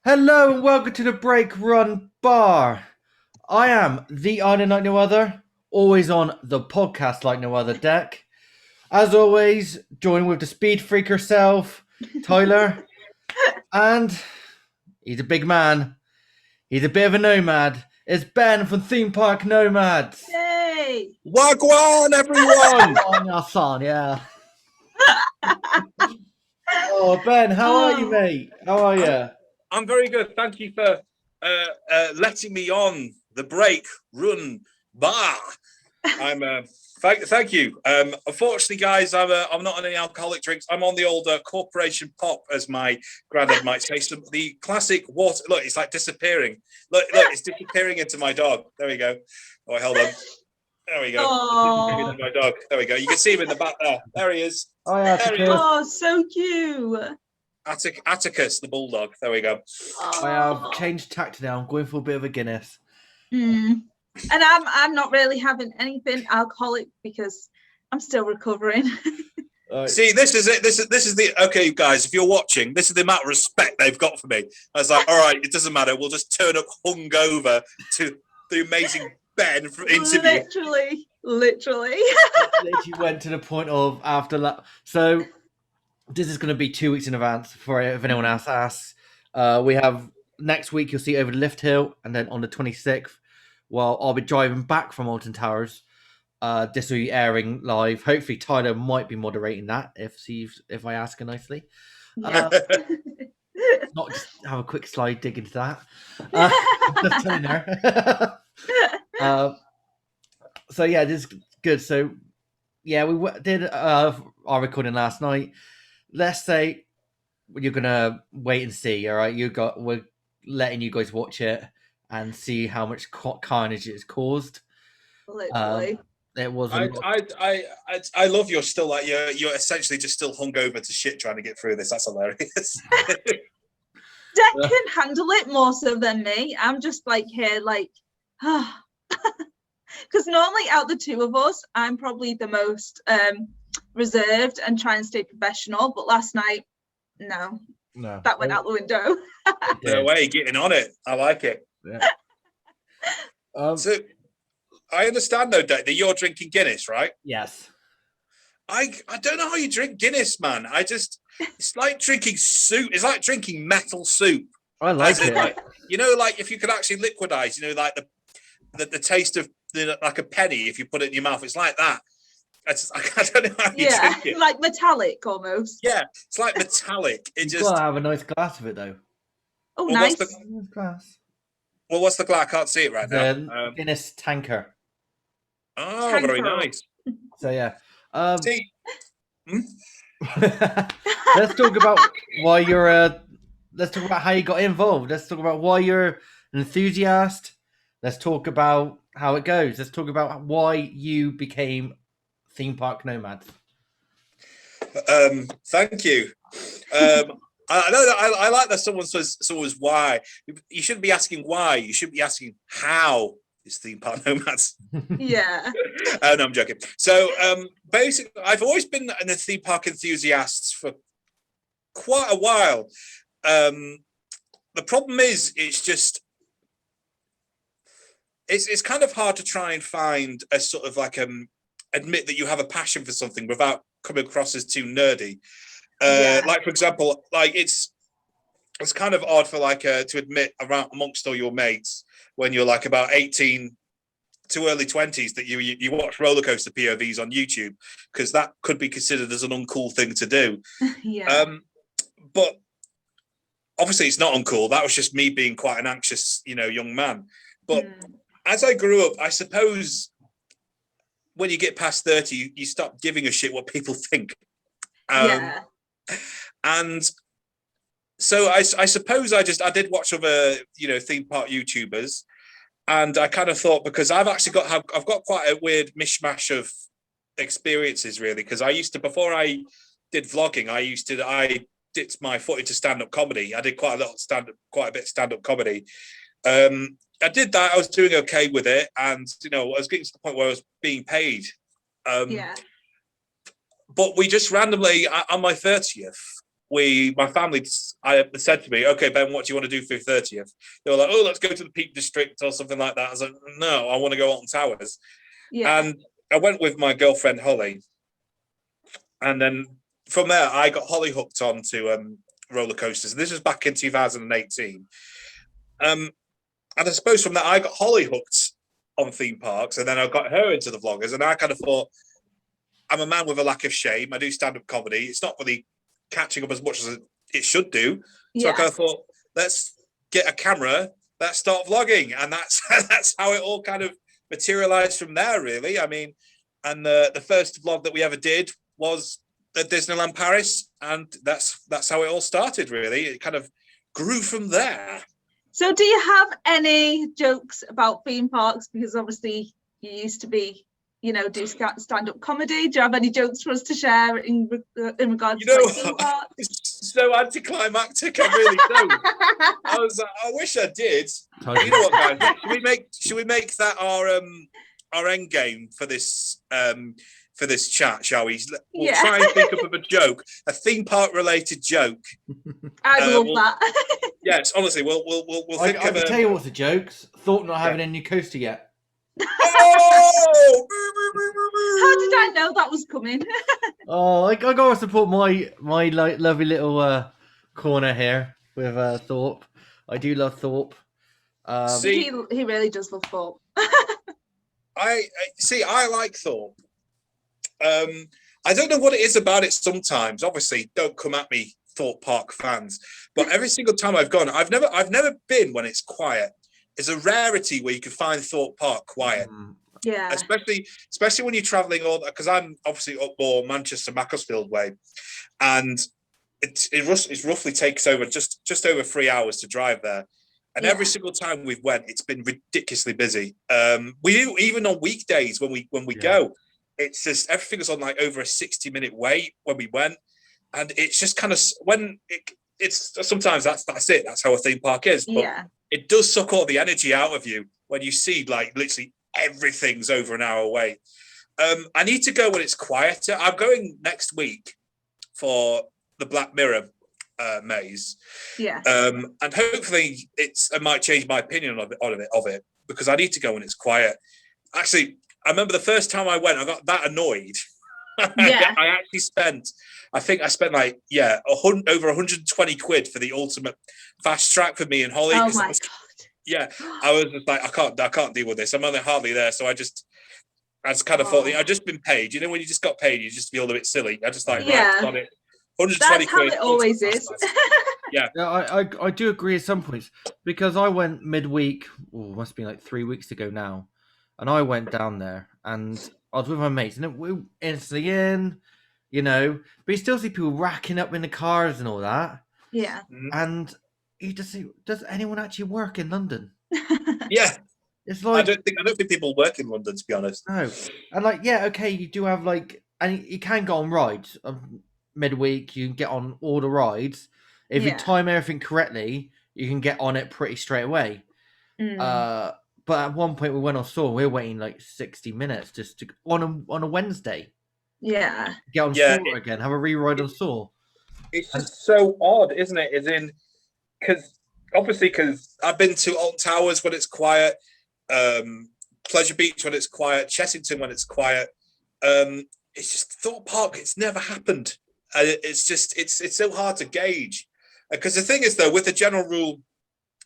Hello and welcome to the Break Run Bar. I am the Iron Like No Other, always on the podcast like no other deck. As always, joined with the speed freak herself, Tyler, and he's a big man. He's a bit of a nomad. It's Ben from Theme Park Nomads. Yay! Wagwan, everyone! On your son, yeah. Oh, Ben, how are you, mate? How are you? I'm very good. Thank you for letting me on the break run bar. I'm thank you. Unfortunately, guys, I'm not on any alcoholic drinks. I'm on the old corporation pop, as my granddad might say. So the classic water. Look, it's like disappearing. Look, it's disappearing into my dog. There we go. Oh, hold on. There we go. Into my dog. There we go. You can see him in the back there. There he is. Oh, yeah, there he is. Oh, so cute. Atticus, the bulldog. There we go. I have changed tact now. I'm going for a bit of a Guinness. And I'm not really having anything alcoholic because I'm still recovering. See, this is it. This is the okay, guys. If you're watching, this is the amount of respect they've got for me. I was like, all right, it doesn't matter. We'll just turn up hungover to the amazing Ben from interview. Literally. Literally went to the point of after that. So this is going to be 2 weeks in advance for if anyone else asks. We have next week. You'll see over the Lift Hill, and then on the 26th, well, I'll be driving back from Alton Towers. This will be airing live. Hopefully, Tyler might be moderating that if I ask her nicely. Yeah. Not just have a quick slide dig into that. Just telling her. So yeah, this is good. So yeah, we did our recording last night. Let's say you're gonna wait and see. All right, we're letting you guys watch it and see how much carnage it's caused. Literally. It was. I love you're still like you're essentially just still hungover to shit trying to get through this. That's hilarious. Deck can handle it more so than me. I'm just like here, like, because normally out the two of us, I'm probably the most reserved and try and stay professional. But last night, no, that went out the window. No way, getting on it. I like it. Yeah. So I understand though, Deck, that you're drinking Guinness, right? Yes. I don't know how you drink Guinness, man. It's like drinking soup. It's like drinking metal soup. I like it. Like, like if you could actually liquidize, like the taste of like a penny if you put it in your mouth. It's like that. I don't know how you drink it. Like metallic almost. Yeah, it's like metallic. It You've got to have a nice glass of it though. Oh, nice. Glass. Well, what's the glass? I can't see it right now. Guinness tanker. Oh, very nice. So yeah. See, let's talk about why you're let's talk about how you got involved. Let's talk about why you're an enthusiast. Let's talk about how it goes. Let's talk about why you became theme park nomads. Thank you. I know that I like that someone says why. You shouldn't be asking why. You should be asking how is theme park nomads. Yeah. No, I'm joking. So basically, I've always been a theme park enthusiast for quite a while. The problem is, it's kind of hard to try and find a sort of like admit that you have a passion for something without coming across as too nerdy. Like for example, like it's kind of odd for like to admit around amongst all your mates when you're like about 18 to early 20s that you watch roller coaster POVs on YouTube, because that could be considered as an uncool thing to do. But obviously it's not uncool. That was just me being quite an anxious, young man. But as I grew up, I suppose when you get past 30, you stop giving a shit what people think. And so I suppose I did watch other, theme park YouTubers, and I kind of thought, because I've got quite a weird mishmash of experiences really, because before I did vlogging, I dipped my foot into stand-up comedy. I did quite a bit of stand-up comedy. I did that. I was doing okay with it, and I was getting to the point where I was being paid. But we just randomly on my 30th, my family said to me, okay, Ben, what do you want to do for your 30th? They were like, oh, let's go to the Peak District or something like that. I was like, no, I want to go Alton Towers. Yeah. And I went with my girlfriend, Holly. And then from there, I got Holly hooked onto roller coasters. This was back in 2018. And I suppose from that, I got Holly hooked on theme parks. And then I got her into the vloggers. And I kind of thought, I'm a man with a lack of shame. I do stand-up comedy. It's not really catching up as much as it should do. So I kind of thought, let's get a camera, let's start vlogging. And that's how it all kind of materialized from there, really. I mean, and the first vlog that we ever did was at Disneyland Paris, and that's how it all started, really. It kind of grew from there. So do you have any jokes about theme parks? Because obviously you used to be, do stand-up comedy. Do you have any jokes for us to share in regards to theme parks? It's so anticlimactic. I really don't. I wish I did. You know what, guys? Should we make that our end game for this chat, shall we? We'll try and think up of a joke, a theme park related joke. I love that. Yes, honestly, we'll think of. I can tell you what's the jokes. Thought not having a new coaster yet. Oh! How did I know that was coming? I gotta support my lovely little corner here with Thorpe. I do love Thorpe. He really does love Thorpe. I like Thorpe. I don't know what it is about it sometimes. Obviously, don't come at me, Thorpe Park fans. But every single time I've gone, I've never been when it's quiet. It's a rarity where you can find Thorpe Park quiet. Yeah. Especially when you're traveling because I'm obviously up more Manchester Macclesfield way, and it roughly takes over just over 3 hours to drive there. And every single time we've went, it's been ridiculously busy. Even on weekdays when we go, it's just everything is on like over a 60-minute wait when we went, and it's just kind of it's sometimes that's it. That's how a theme park is. But it does suck all the energy out of you when you see like literally everything's over an hour away. I need to go when it's quieter. I'm going next week for the Black Mirror maze. Yeah. And hopefully I might change my opinion of it because I need to go when it's quiet. Actually, I remember the first time I went, I got that annoyed. Yeah. I think I spent like over 120 quid for the ultimate fast track for me and Holly. Oh my god. Yeah, I was just like, I can't deal with this. I'm only hardly there, so I just kind of thought I've just been paid. You know, when you just got paid, you just feel a bit silly. I just like, right, got it. 120 That's how quid. it always is. Yeah. I do agree at some points because I went midweek. Must be like 3 weeks ago now, and I went down there and I was with my mates, and we instantly in, but you still see people racking up in the cars and all that. Yeah. And you just see, does anyone actually work in London? Yeah. It's like I don't think people work in London, to be honest. No. And like, okay, you do have like, and you can go on rides midweek. You can get on all the rides. If you time everything correctly, you can get on it pretty straight away. But at one point we went on Saw, we were waiting like 60 minutes just to on a Wednesday. Yeah. Get on Saw again, have a re-ride on Saw. It's just so odd, isn't it? As in, because I've been to Alton Towers when it's quiet, Pleasure Beach when it's quiet, Chessington when it's quiet. It's just Thorpe Park. It's never happened. It's so hard to gauge. Because the thing is, though, with the general rule,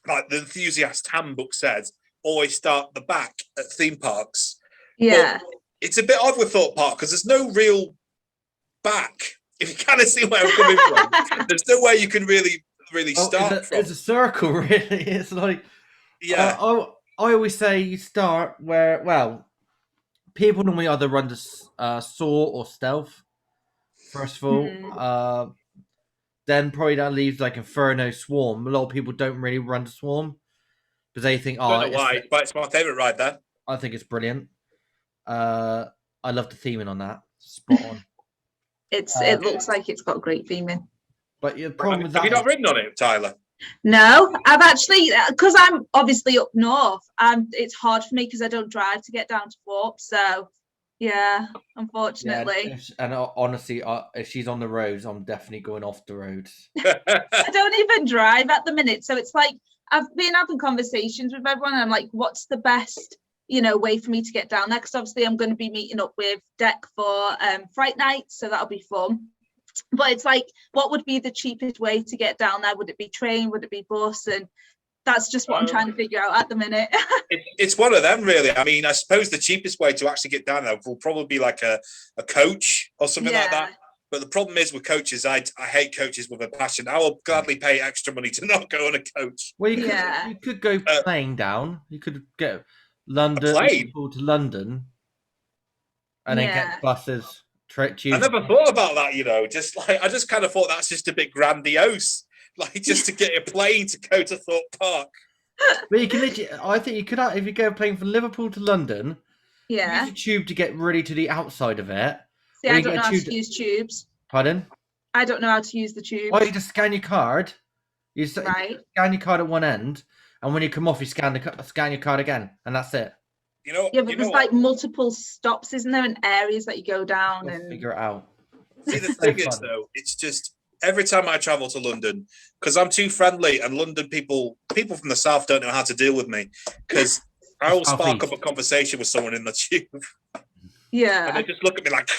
like the Enthusiast Handbook says, always start the back at theme parks. Yeah. But it's a bit odd with Thorpe Park because there's no real back. If you kind of see where I'm coming from, there's no way you can really start from. It's a circle, really. It's like, I always say you start where, people normally either run to Saw or Stealth, first of all. Then probably that leaves like Inferno, Swarm. A lot of people don't really run to Swarm because they think, I don't know why, but it's my favourite ride there. I think it's brilliant. I love the theming on that. Spot on. It looks like it's got great theming. But the problem with that, have you not ridden on it, Tyler? No, I've actually, because I'm obviously up north, and it's hard for me because I don't drive to get down to Thorpe. So Yeah, Yeah, unfortunately. and honestly, if she's on the roads, I'm definitely going off the roads. I don't even drive at the minute. So it's like I've been having conversations with everyone and I'm like, what's the best, way for me to get down there? Because obviously I'm going to be meeting up with Deck for Fright Night, so that'll be fun. But it's like, what would be the cheapest way to get down there? Would it be train? Would it be bus? And that's just what I'm trying to figure out at the minute. It's one of them, really. I mean, I suppose the cheapest way to actually get down there will probably be like a coach or something like that. But the problem is with coaches, I hate coaches with a passion. I will gladly pay extra money to not go on a coach. Well, you could go plane down. You could get Liverpool to London, and then get buses. I never thought about that. Just like I just kind of thought that's just a bit grandiose, like just to get a plane to go to Thorpe Park. But you can literally, I think you could, if you go plane from Liverpool to London, use a tube to get really to the outside of it. See, I don't know how to use tubes. Pardon? I don't know how to use the tubes. Oh, you just scan your card. You scan your card at one end, and when you come off, you scan your card again, and that's it. But there's like multiple stops, isn't there, and areas that you go down and figure it out. See, the thing is, though, it's just every time I travel to London, because I'm too friendly, and London people from the south don't know how to deal with me, because I will spark up a conversation with someone in the tube. Yeah, and they just look at me like.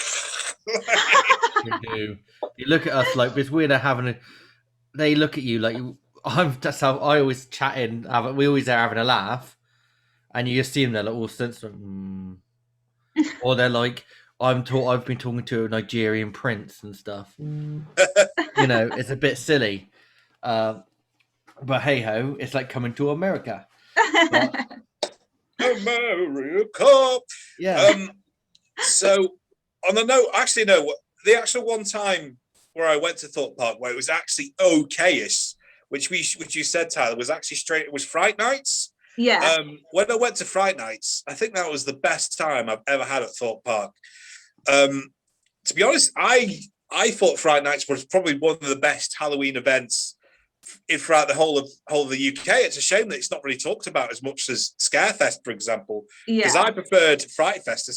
You do. You look at us like it's weird having they look at you like that's how I always chat in. We always are having a laugh, and you just see them there like all sense or they're like I've been talking to a Nigerian prince and stuff. It's a bit silly, but hey ho, it's like coming to America. America. Yeah. So on the note, actually, no, the actual one time where I went to Thorpe Park where it was actually okayish, which you said, Tyler, was actually it was Fright Nights. Yeah. When I went to Fright Nights, I think that was the best time I've ever had at Thorpe Park. To be honest, I thought Fright Nights was probably one of the best Halloween events throughout the whole of the UK. It's a shame that it's not really talked about as much as Scarefest, for example. Because I preferred Fright Nights to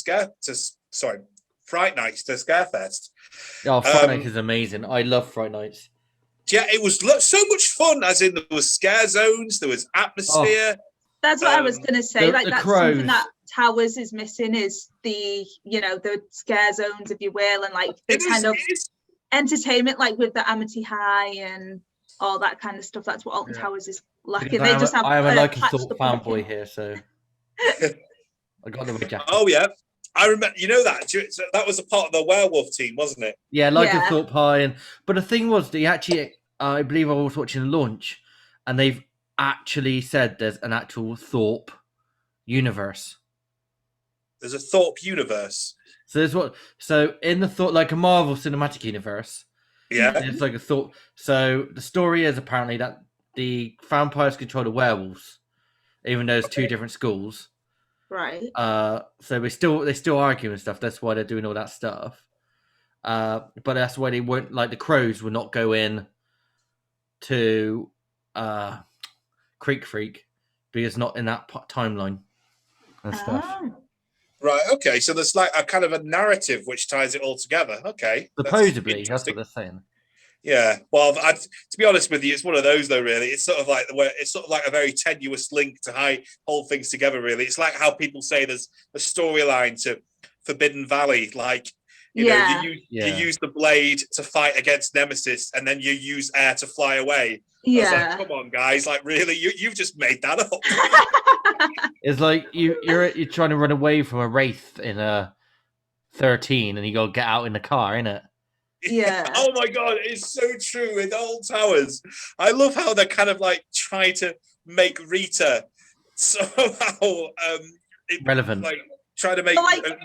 Scarefest. Oh, Fright Nights is amazing. I love Fright Nights. Yeah, it was so much fun. As in, there was scare zones, there was atmosphere. That's what I was going to say. That's something that Towers is missing is the scare zones, if you will, and like the kind of entertainment, like with the Amity High and all that kind of stuff. That's what Alton Towers is lacking. I am a Lycanthrope fanboy here, so I got the red jacket. Oh yeah, I remember. That was a part of the werewolf team, wasn't it? Yeah, Lycanthrope High, but the thing was, they actually, I believe I was watching the launch, and they've actually said there's an actual Thorpe universe. There's a Thorpe universe. So in the Thorpe, like a Marvel Cinematic Universe. Yeah, it's like a Thorpe. So the story is apparently that the vampires control the werewolves, even though there's two different schools. Right. So they still argue and stuff. That's why they're doing all that stuff. But that's why they won't, like the crows will not go in to Creek Freak because it's not in that timeline and stuff. Right. Okay. So there's like a kind of a narrative which ties it all together. Okay. Supposedly, that's what they're saying. Yeah. Well, to be honest with you, it's one of those though. Really, it's sort of like a very tenuous link to hold things together. Really, it's like how people say there's a storyline to Forbidden Valley. Like you use the blade to fight against Nemesis, and then you use air to fly away. Yeah. I was like, come on, guys! Like, really, you've just made that up. It's like you're trying to run away from a wraith in a 13, and you got to get out in the car, innit? Yeah. Oh my god, it's so true with Old Towers. I love how they're kind of like trying to make Rita somehow relevant. Like trying to make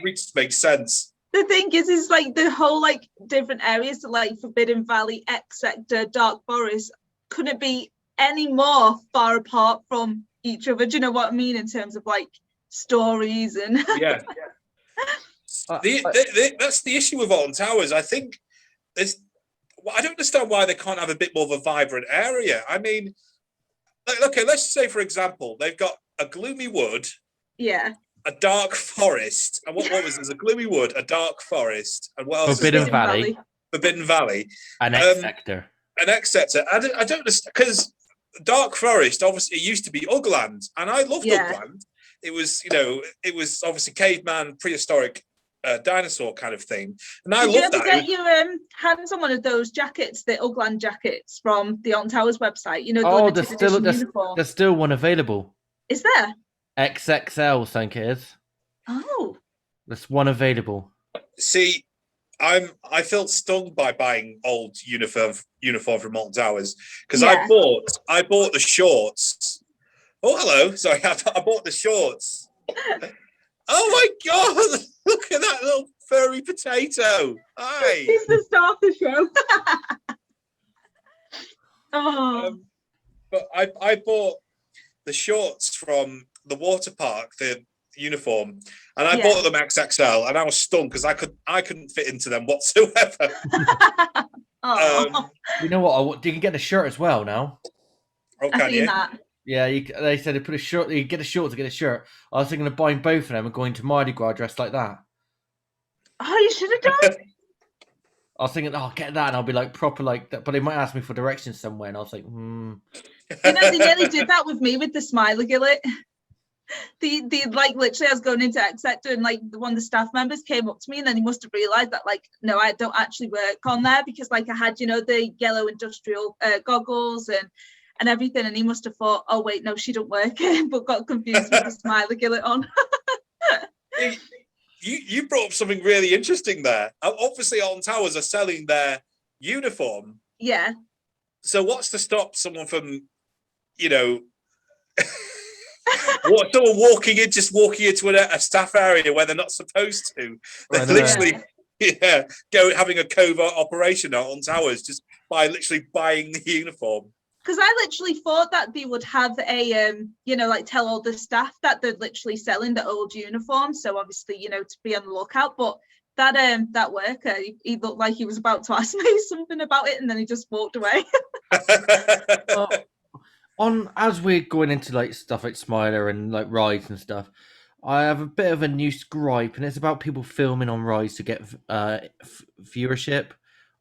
Rita make sense. The thing is like the whole like different areas, like Forbidden Valley, X Sector, Dark Forest, couldn't be any more far apart from each other. Do you know what I mean in terms of like stories and yeah. That's the issue with Alton Towers. I think I don't understand why they can't have a bit more of a vibrant area. I mean, okay, let's say for example they've got a gloomy wood, a dark forest, and what was this? A gloomy wood, a dark forest, and what else? Forbidden is there? Valley. Forbidden Valley. An X sector. An X sector. I don't understand, because Dark Forest, obviously, it used to be Ugland, and I loved Ugland. It was, it was obviously caveman, prehistoric dinosaur kind of thing, and I loved that. Did you ever get your hands on one of those jackets, the Ugland jackets from the On Towers website? You know, the there's still one available. Is there? XXL, I think it is. Oh. There's one available. See, I felt stung by buying old uniform from Alton Towers, because I bought the shorts. Oh, hello. Sorry, I bought the shorts. Oh my God! Look at that little furry potato. Hi. He's the star of the show. But I bought the shorts from the water park, the uniform, and I bought them XXL, and I was stung because I couldn't fit into them whatsoever. You know what? You can get the shirt as well now. Oh, can you? That. Yeah, they said they put a shirt. You get a short to get a shirt. I was thinking of buying both of them and going to Mardi Gras dressed like that. Oh, you should have done. I was thinking, oh, get that, and I'll be like proper like that. But they might ask me for directions somewhere, and I was like, You know, they nearly did that with me with the Smiler Gillet. The like literally, I was going into X Sector, and like one of the staff members came up to me, and then he must have realised that like, no, I don't actually work on there, because like I had, the yellow industrial goggles and everything, and he must have thought, oh wait, no, she don't work here, but got confused with the Smiler Gillet on. You brought up something really interesting there. Obviously, Alton Towers are selling their uniform. Yeah. So what's to stop someone from, someone walking into a staff area where they're not supposed to? They're literally, having a covert operation at Alton Towers just by literally buying the uniform. Because I literally thought that they would have a, like tell all the staff that they're literally selling the old uniforms. So obviously, to be on the lookout. But that worker, he looked like he was about to ask me something about it, and then he just walked away. As we're going into like stuff like Smiler and like rides and stuff, I have a bit of a new gripe, and it's about people filming on rides to get viewership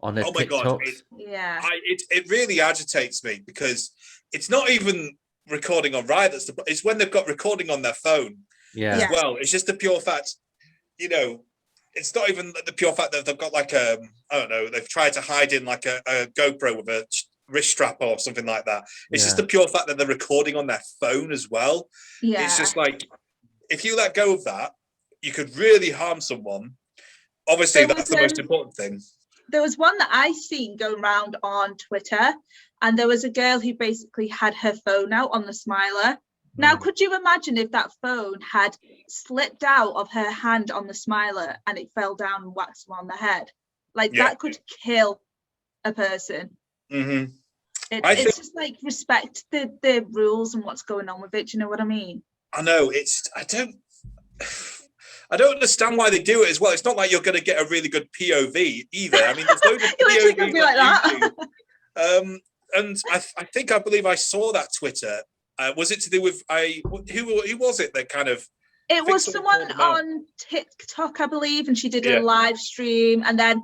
on their TikToks. God, it really agitates me, because it's not even recording on ride. It's when they've got recording on their phone as well. It's just the pure fact, it's not even the pure fact that they've got like I don't know, they've tried to hide in like a GoPro with a wrist strap or something like that. It's just the pure fact that they're recording on their phone as well. Yeah. It's just like, if you let go of that, you could really harm someone. Obviously, that's the most important thing. There was one that I seen going around on Twitter, and there was a girl who basically had her phone out on the Smiler. Now, could you imagine if that phone had slipped out of her hand on the Smiler and it fell down and whacked them on the head? Like, that could kill a person. Mm-hmm. It's just like, respect the rules and what's going on with it. Do you know what I mean? I know. I don't understand why they do it as well. It's not like you're going to get a really good POV either. I mean, there's loads of POVs be like that. And I believe I saw that Twitter. Was it to do with who was it that kind of? It was someone on TikTok, I believe, and she did a live stream, and then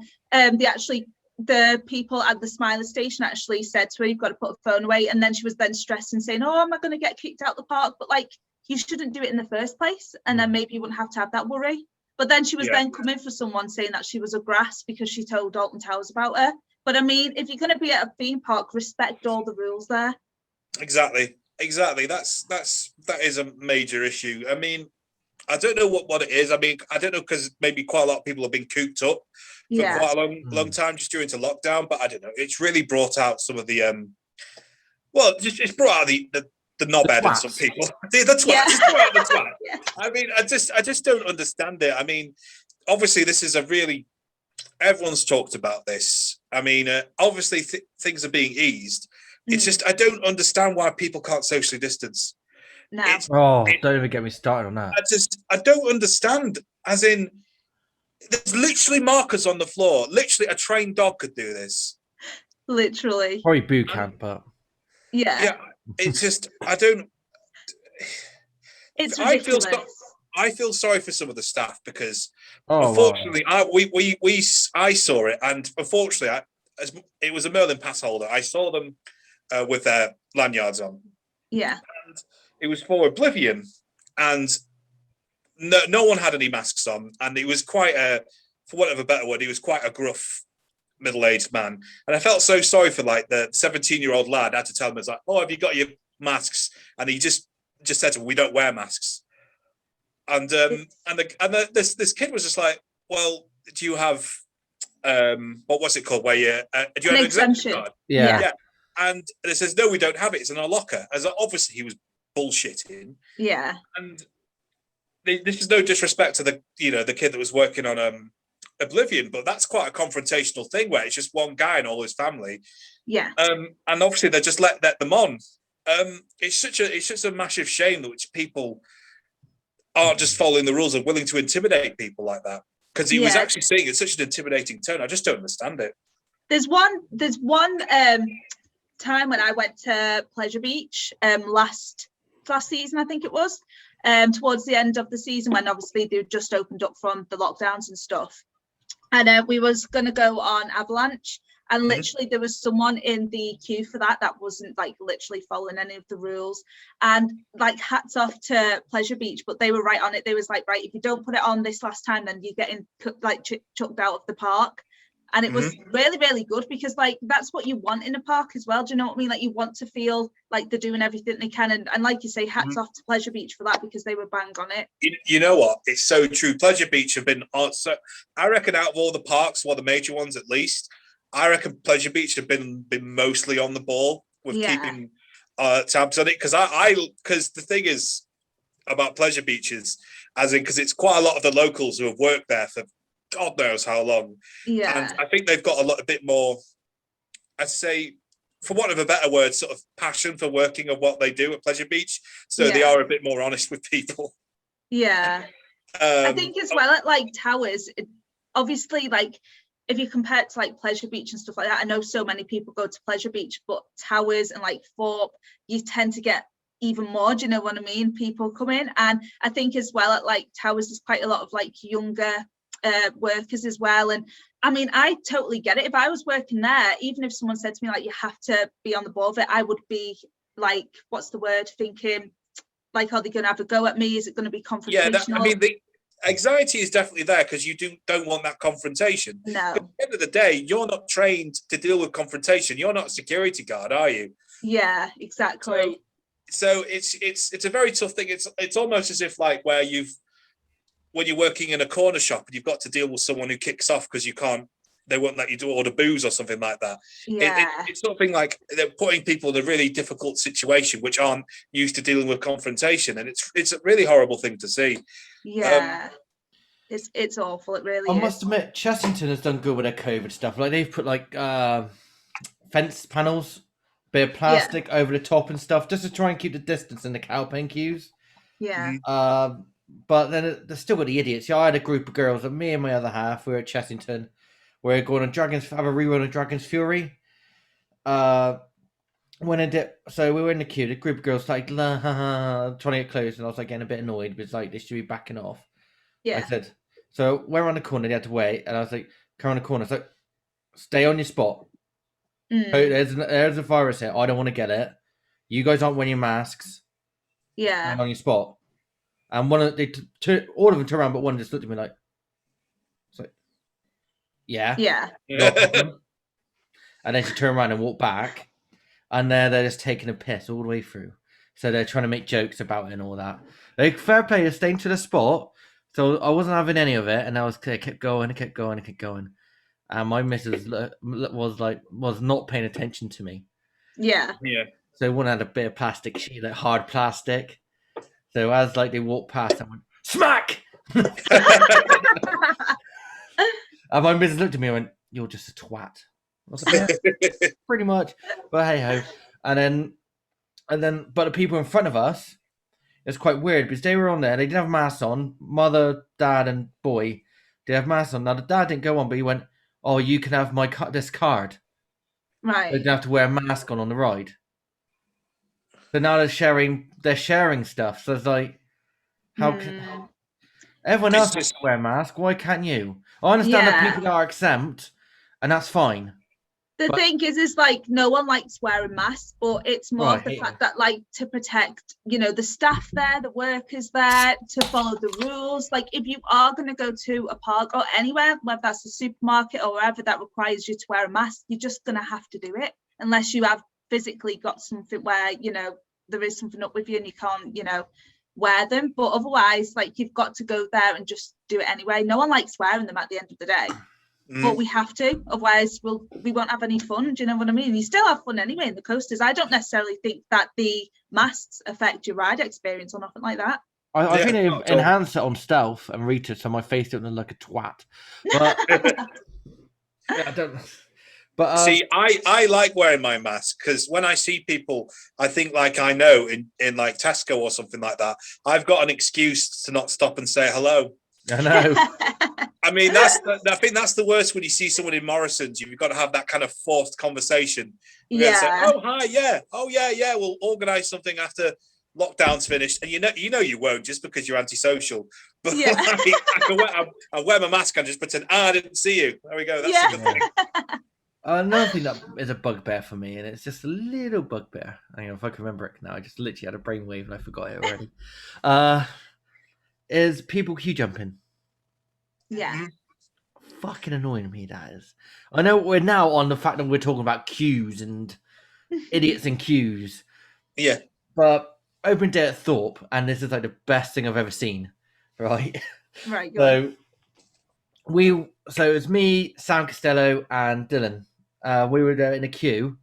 the people at the Smiler station actually said to her, "You've got to put a phone away," and then she was then stressed and saying, "Oh, am I going to get kicked out the park?" But like, you shouldn't do it in the first place, and then maybe you wouldn't have to have that worry. But then she was then coming for someone saying that she was a grass because she told Alton Towers about her. But I mean, if you're going to be at a theme park, respect all the rules there. Exactly. That is a major issue. I mean, I don't know what it is. I mean, I don't know, because maybe quite a lot of people have been cooped up for quite a long time just during lockdown. But I don't know. It's really brought out some of the it's brought out the knobhead in some people. The twat. Just brought out the twat. Yeah. I mean, I just don't understand it. I mean, obviously, this is everyone's talked about this. I mean, obviously things are being eased. It's just, I don't understand why people can't socially distance. No. Don't even get me started on that. I don't understand. As in, there's literally markers on the floor. Literally, a trained dog could do this. Literally. Probably Boo can't, but... Yeah. Yeah, it's just, I don't... It's ridiculous. I feel sorry for some of the staff because Oh, unfortunately, I saw it, and unfortunately, as it was a Merlin pass holder, I saw them with their lanyards on. Yeah. And it was for Oblivion, and no one had any masks on, and it was quite for want of a better word, he was quite a gruff middle-aged man, and I felt so sorry for like the 17-year-old lad. I had to tell him, "It's like, oh, have you got your masks?" And he just said to him, "We don't wear masks." And this kid was just like, "Well, do you have what was it called? Where you do you have an exemption card?" Yeah. And it says, "No, we don't have it. It's in our locker." As obviously he was bullshitting. Yeah. And this is no disrespect to the the kid that was working on Oblivion, but that's quite a confrontational thing where it's just one guy and all his family. Yeah. And obviously they just let them on. It's such a massive shame that which people aren't just following the rules and willing to intimidate people like that. Because he was actually saying it's such an intimidating tone. I just don't understand it. There's one time when I went to Pleasure Beach last season, I think it was, towards the end of the season when obviously they just opened up from the lockdowns and stuff. And we was going to go on Avalanche, and literally there was someone in the queue for that wasn't like literally following any of the rules. And like hats off to Pleasure Beach, but they were right on it. They was like, right, if you don't put it on this last time, then you're getting chucked out of the park. And it was really, really good because like that's what you want in a park as well. Do you know what I mean? Like you want to feel like they're doing everything they can. And like you say, hats off to Pleasure Beach for that because they were bang on it. You know what? It's so true. Pleasure Beach have been so I reckon out of all the parks, well, the major ones at least, I reckon Pleasure Beach have been mostly on the ball with keeping tabs on it. Because the thing is about Pleasure Beaches, because it's quite a lot of the locals who have worked there for God knows how long. Yeah. And I think they've got a bit more, I'd say, for want of a better word, sort of passion for working of what they do at Pleasure Beach. So they are a bit more honest with people. Yeah. I think as well at like Towers, obviously like if you compare it to like Pleasure Beach and stuff like that, I know so many people go to Pleasure Beach, but Towers and like Thorpe, you tend to get even more, do you know what I mean? People come in. And I think as well at like Towers, there's quite a lot of like younger workers as well. And I mean, I totally get it. If I was working there, even if someone said to me like you have to be on the ball of it, I would be like, what's the word, thinking like, are they going to have a go at me? Is it going to be confrontational? The anxiety is definitely there because you don't want that confrontation. No. At the end of the day, you're not trained to deal with confrontation. You're not a security guard, are you? Yeah, exactly. So it's a very tough thing. It's almost as if like when you're working in a corner shop and you've got to deal with someone who kicks off because they won't let you order booze or something like that. Yeah. It's something like they're putting people in a really difficult situation which aren't used to dealing with confrontation, and it's a really horrible thing to see. Yeah. It's awful. It really is. I must admit, Chessington has done good with their COVID stuff. Like they've put like fence panels, bit of plastic over the top and stuff, just to try and keep the distance in the cowpen queues. Yeah. But then there's still got the idiots. Yeah, I had a group of girls, me and my other half, we were at Chessington. We're going on have a rerun of Dragon's Fury. So we were in the queue. The group of girls like trying to get close, and I was like getting a bit annoyed because like they should be backing off. Yeah. I said, so we're on the corner. They had to wait, and I was like, "Come on the corner." So stay on your spot. There's a virus here. I don't want to get it. You guys aren't wearing your masks. Yeah. Stand on your spot. And all of them turned around, but one just looked at me like, yeah. Yeah. And then she turned around and walked back. And they're just taking a piss all the way through. So they're trying to make jokes about it and all that. Like, fair play, they're staying to the spot. So I wasn't having any of it. And I kept going. And my missus was not paying attention to me. Yeah. Yeah. So one had a bit of plastic sheet, like hard plastic. So as like they walked past, I went, smack! And my missus looked at me and went, "You're just a twat." I was like, yeah, pretty much. But hey ho. And then, but the people in front of us, it's quite weird because they were on there. They didn't have masks on. Mother, dad, and boy, they have masks on. Now the dad didn't go on, but he went, "Oh, you can have this card." Right. They didn't have to wear a mask on the ride. So now they're sharing stuff. So it's like, how can Everyone It's else has just to wear a mask. Why can't you? I understand that people are exempt, and that's fine. The But- thing is like no one likes wearing masks, but it's more Right, of the hate fact them. that like to protect, the staff there, the workers there, to follow the rules. Like if you are going to go to a park or anywhere, whether that's a supermarket or wherever that requires you to wear a mask, you're just going to have to do it unless you have physically got something where, there is something up with you and you can't, wear them. But otherwise, like you've got to go there and just do it anyway. No one likes wearing them at the end of the day. But we have to, otherwise we won't have any fun. Do you know what I mean? You still have fun anyway in the coasters. I don't necessarily think that the masks affect your ride experience or nothing like that. I think they not at all. enhanced it on stealth and Rita, so my face didn't look like a twat. But yeah, I don't. But see, I like wearing my mask because when I see people, I think like I know in like Tesco or something like that, I've got an excuse to not stop and say hello. I know. I mean, I think that's the worst when you see someone in Morrison's. You've got to have that kind of forced conversation. You're gonna say, oh hi, yeah, oh yeah, we'll organise something after lockdown's finished, and you know you won't just because you're antisocial. But Yeah. like, I wear my mask and just pretend I didn't see you. There we go. That's a good thing. Another thing that is a bugbear for me, and it's just a little bugbear. Hang on, if I can remember it now, I just literally had a brainwave and I forgot it already. Is people queue jumping. Yeah. Fucking annoying me, that is. I know we're now on the fact that we're talking about queues and idiots in queues. Yeah. But open day at Thorpe, and this is like the best thing I've ever seen, right? Right. Go on. So it was me, Sam Costello, and Dylan. We were there in a queue,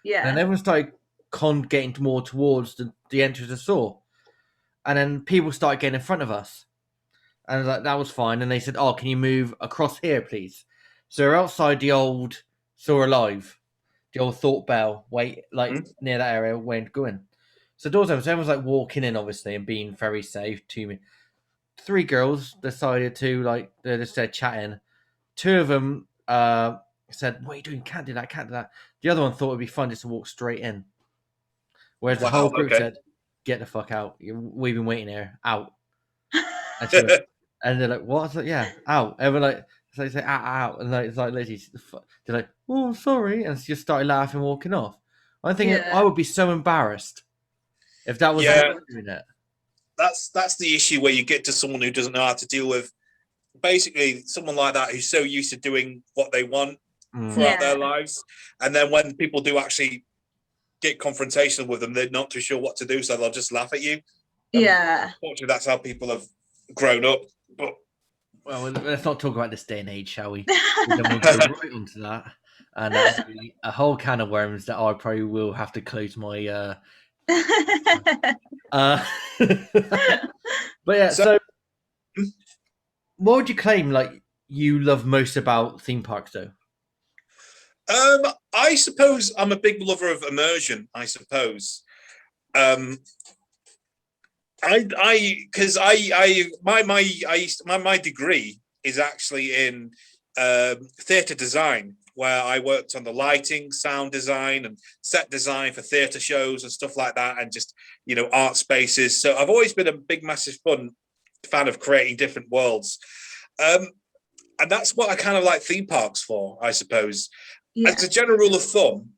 Yeah. and everyone started getting more towards the entrance of Saw, and then people started getting in front of us, and I was like, that was fine. And they said, "Oh, can you move across here, please?" So we're outside the old Saw Alive, the old Thorpe Bell, near that area, waiting to go in. So doors open. So everyone's like walking in, obviously, and being very safe to me. 3 girls decided to they just started chatting. 2 of them said, "What are you doing? Can't do that. Can't do that." The other one thought it'd be fun just to walk straight in. Whereas the whole group said, "Get the fuck out. We've been waiting here. Out." And they're like, "What?" I was like, "Yeah, out." Everyone so they say, out. And it's like literally, they're like, "Oh, sorry." And she just started laughing, walking off. I'm thinking, I would be so embarrassed if that was doing it. That's the issue where you get to someone who doesn't know how to deal with basically someone like that who's so used to doing what they want throughout their lives, and then when people do actually get confrontational with them, they're not too sure what to do, so they'll just laugh at you. Unfortunately, that's how people have grown up. But well, let's not talk about this day and age, shall we? We're going to go right onto that, and that's a whole can of worms that I probably will have to close my. But yeah, so what would you claim you love most about theme parks, though? I suppose I'm a big lover of immersion. I suppose. My degree is actually in theatre design, where I worked on the lighting, sound design, and set design for theatre shows and stuff like that, and just art spaces. So I've always been a big, massive fan of creating different worlds, and that's what I kind of like theme parks for, I suppose. As a general rule of thumb,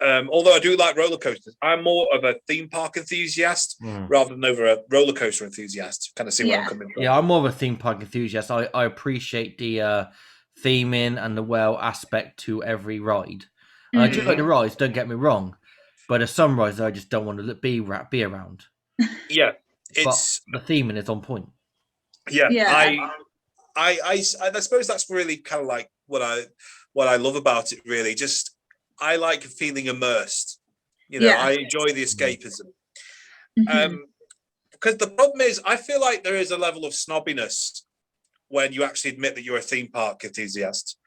although I do like roller coasters, I'm more of a theme park enthusiast rather than over a roller coaster enthusiast. Kind of see where I'm coming from. Yeah, I'm more of a theme park enthusiast. I appreciate the theming and the aspect to every ride. And I do like the rides, don't get me wrong, but there's some rides I just don't want to be around. Yeah, but the theming is on point. Yeah. I suppose that's really kind of like what I love about it. Really, just I like feeling immersed. I enjoy the escapism. Because the problem is, I feel like there is a level of snobbiness when you actually admit that you're a theme park enthusiast.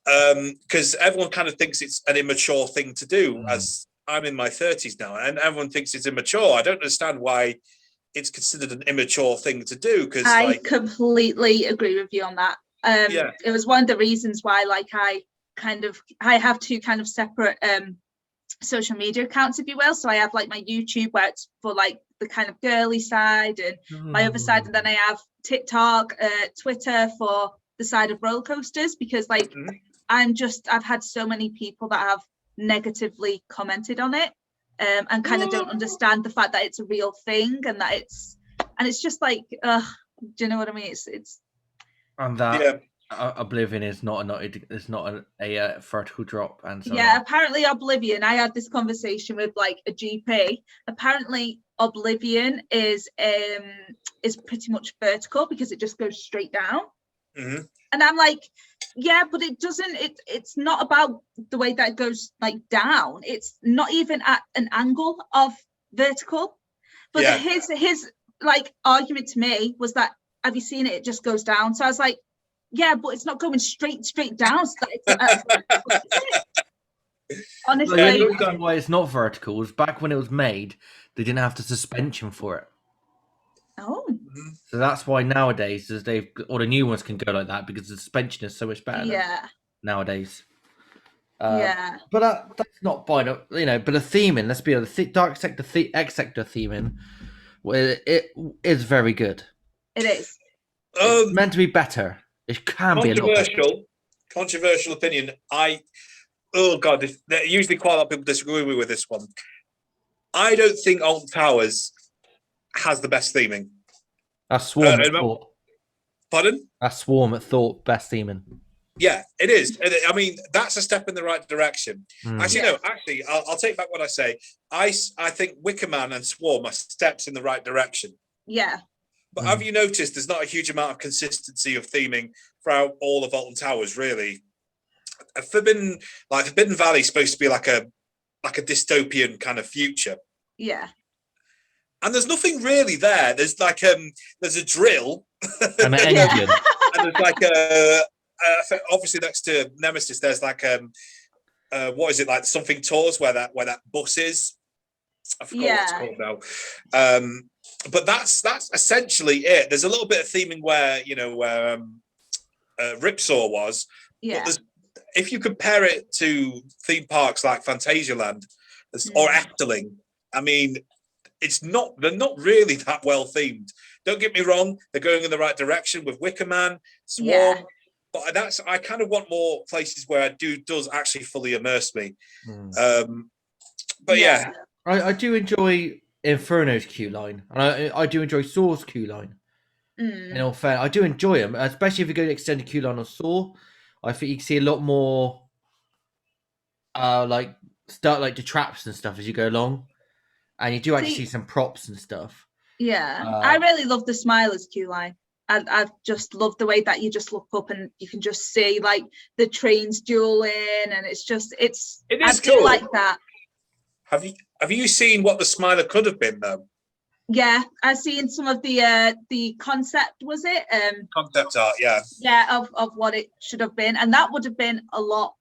Because everyone kind of thinks it's an immature thing to do. As I'm in my 30s now, and everyone thinks it's immature. I don't understand why it's considered an immature thing to do. Because I completely agree with you on that. It was one of the reasons why, I have 2 kind of separate social media accounts, if you will. So I have my YouTube where it's for the kind of girly side and my other side, and then I have TikTok, Twitter for the side of roller coasters, because like I've had so many people that have negatively commented on it, and kind of don't understand the fact that it's a real thing, and that it's just like, do you know what I mean? It's and that Oblivion is not a vertical drop, and so apparently Oblivion, I had this conversation with like a GP. Apparently Oblivion is pretty much vertical because it just goes straight down. And I'm like, yeah, but it doesn't, it's not about the way that it goes like down. It's not even at an angle of vertical. But his like argument to me was that, have you seen it? It just goes down. So I was like, yeah, but it's not going straight down. So honestly, the reason why it's not vertical is back when it was made, they didn't have the suspension for it. Oh. So that's why nowadays, all the new ones can go like that, because the suspension is so much better nowadays. But that's not fine, But the theming, let's be honest, the Dark Sector, X Sector theming, it is very good. It is. It's meant to be better. It can be a lot better. Controversial opinion. Usually quite a lot of people disagree with me with this one. I don't think Alton Towers has the best theming. That's Swarm at Thorpe. Pardon? That's Swarm at Thorpe, best theming. Yeah, it is. I mean, that's a step in the right direction. Actually, I'll take back what I say. I think Wickerman and Swarm are steps in the right direction. Yeah. But have you noticed there's not a huge amount of consistency of theming throughout all of Alton Towers, really? Forbidden Valley is supposed to be like a dystopian kind of future. Yeah. And there's nothing really there. There's like there's a drill and an engine, and there's like obviously next to Nemesis there's like what is it, like something tours where that bus is. I forgot what it's called now. But that's essentially it. There's a little bit of theming where Ripsaw was. Yeah. But if you compare it to theme parks like Fantasialand or Efteling, I mean, they're not really that well themed. Don't get me wrong, they're going in the right direction with Wickerman, Swarm, but I kind of want more places where it does actually fully immerse me. I do enjoy Inferno's queue line, and I do enjoy Saw's queue line. In all fair, I do enjoy them, especially if you go to extended queue line on Saw. I think you can see a lot more the traps and stuff as you go along. And you do actually see some props and stuff. Yeah, I really love the Smilers queue line. I just love the way that you just look up and you can just see like the trains dueling, and it is cool. Like that. Have you seen what the Smiler could have been though? Yeah, I've seen some of the concept, was it? Concept art, yeah. Yeah, of what it should have been, and that would have been a lot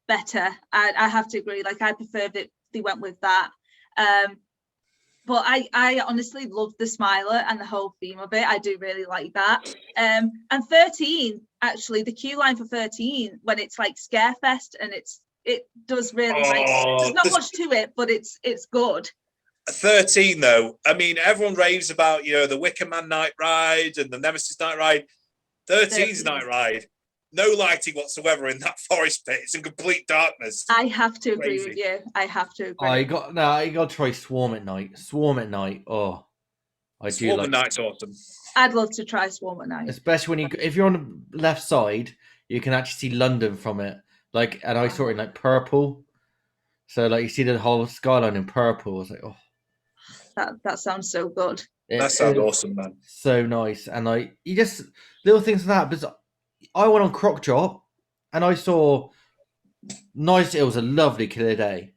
better. I have to agree. Like I prefer that they went with that. But I honestly love the Smiler and the whole theme of it. I do really like that. And 13, actually, the queue line for 13, when it's like Scarefest, and it does really there's not much to it, but it's good. 13 though, I mean, everyone raves about the Wickerman night ride and the Nemesis night ride. 13's night ride, no lighting whatsoever in that forest pit. It's in complete darkness. I have to agree with you. I have to agree. You got to try Swarm at night. Swarm at night. Oh, Swarm at night's awesome. I'd love to try Swarm at night, especially if you're on the left side, you can actually see London from it. And I saw it in like purple, so like you see the whole skyline in purple. I was like, oh, that sounds so good. That sounds awesome, man. So nice, and like you just little things like that. Because I went on Croc Drop and I saw nice. It was a lovely clear day.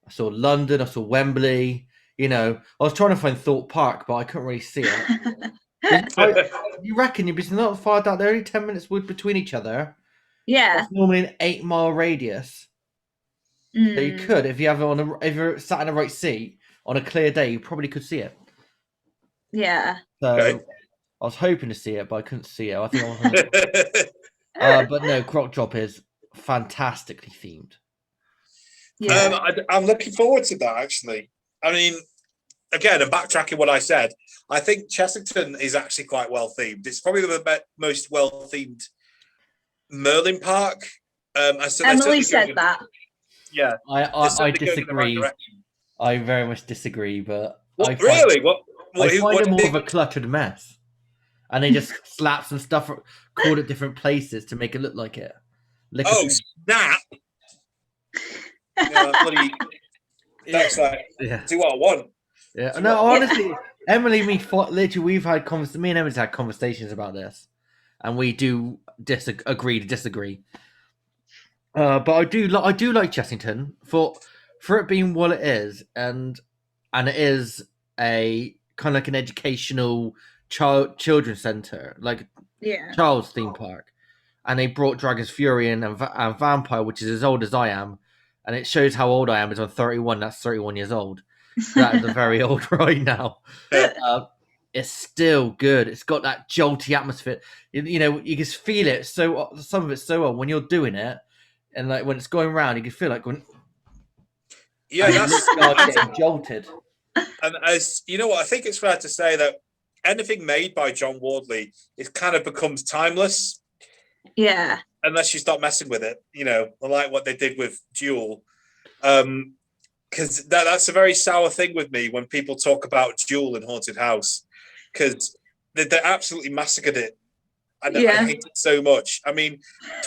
I saw London. I saw Wembley. I was trying to find Thorpe Park, but I couldn't really see it. You reckon you'd be not far down? They're only 10 minutes between each other. Yeah. It's normally an 8-mile radius. So you could, if you're sat in the right seat on a clear day, you probably could see it. Yeah. So I was hoping to see it, but I couldn't see it. I think but no, Croc Drop is fantastically themed. Yeah. I'm looking forward to that, actually. I mean, again, and backtracking what I said, I think Chessington is actually quite well themed. It's probably the most well themed Merlin Park. So Emily said that. Yeah, I disagree. Right, I very much disagree, but I find it more of a cluttered mess, and they just slap some stuff called at different places to make it look like it. Snap! Bloody. That's like do what I want. Yeah, no, honestly, Emily, literally, we've had me and Emily's had conversations about this, and we do agree to disagree. But I do like Chessington for it being what it is, and it is a kind of like an educational children's center, like child's theme park, and they brought Dragon's Fury in and Vampire, which is as old as I am, and it shows how old I am. Is on 31. That's 31 years old. That is a very old right now. It's still good. It's got that jolty atmosphere. You know, you can feel it. So some of it's so old when you're doing it, and like when it's going around, you can feel like going. Yeah, that's getting jolted. And as you know, what I think it's fair to say that anything made by John Wardley, it kind of becomes timeless. Yeah. Unless you start messing with it, you know, like what they did with Duel. Because that's a very sour thing with me when people talk about Duel in Haunted House, because they absolutely massacred it, and I hate it so much. I mean,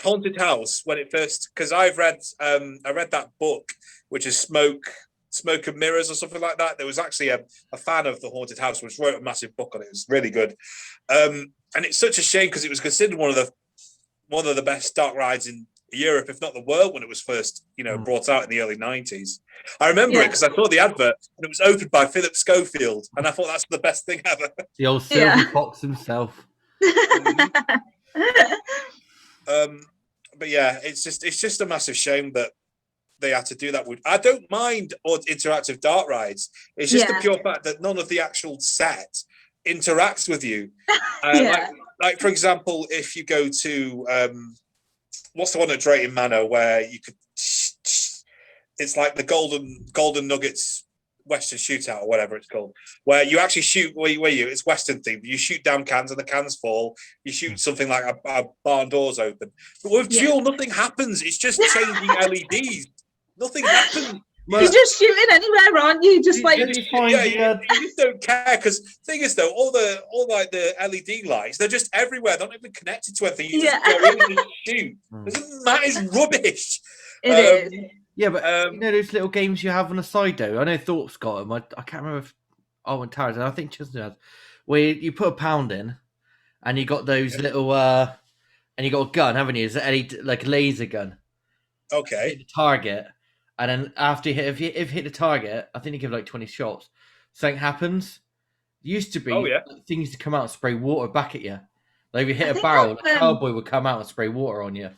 Haunted House when it first, because I read that book, which is Smoke and Mirrors or something like that. There was actually a fan of the Haunted House which wrote a massive book on it. It was really good, and it's such a shame because it was considered one of the best dark rides in Europe, if not the world, when it was first, brought out in the early 90s. I remember it because I saw the advert and it was opened by Philip Schofield, and I thought that's the best thing ever. The old Sylvie Fox himself. But yeah, it's just a massive shame that they had to do that. I don't mind interactive dark rides. It's just the pure fact that none of the actual set interacts with you. Like for example, if you go to what's the one at Drayton Manor where you could, it's like the Golden Nuggets Western Shootout or whatever it's called, where you actually shoot it's Western themed. You shoot down cans and the cans fall. You shoot something like a barn doors open. But with Duel, nothing happens. It's just changing LEDs. Nothing happens. You're just shooting anywhere, aren't you? Just like you just don't care, because the thing is though, all the LED lights, they're just everywhere. They're not even connected to anything. You just go in and just shoot. It doesn't matter. It's rubbish. It is. Yeah, but those little games you have on the side though. I know Thorpe's got them. I can't remember if Almond Towers, and I think Chester has, where you put £1 in, and you got those little and you got a gun, haven't you? It's like a laser gun. Okay. Hit the target. And then after if you hit the target, I think you give like 20 shots. Something happens. It used to be things to come out and spray water back at you. Like if you hit a barrel, a cowboy would come out and spray water on you.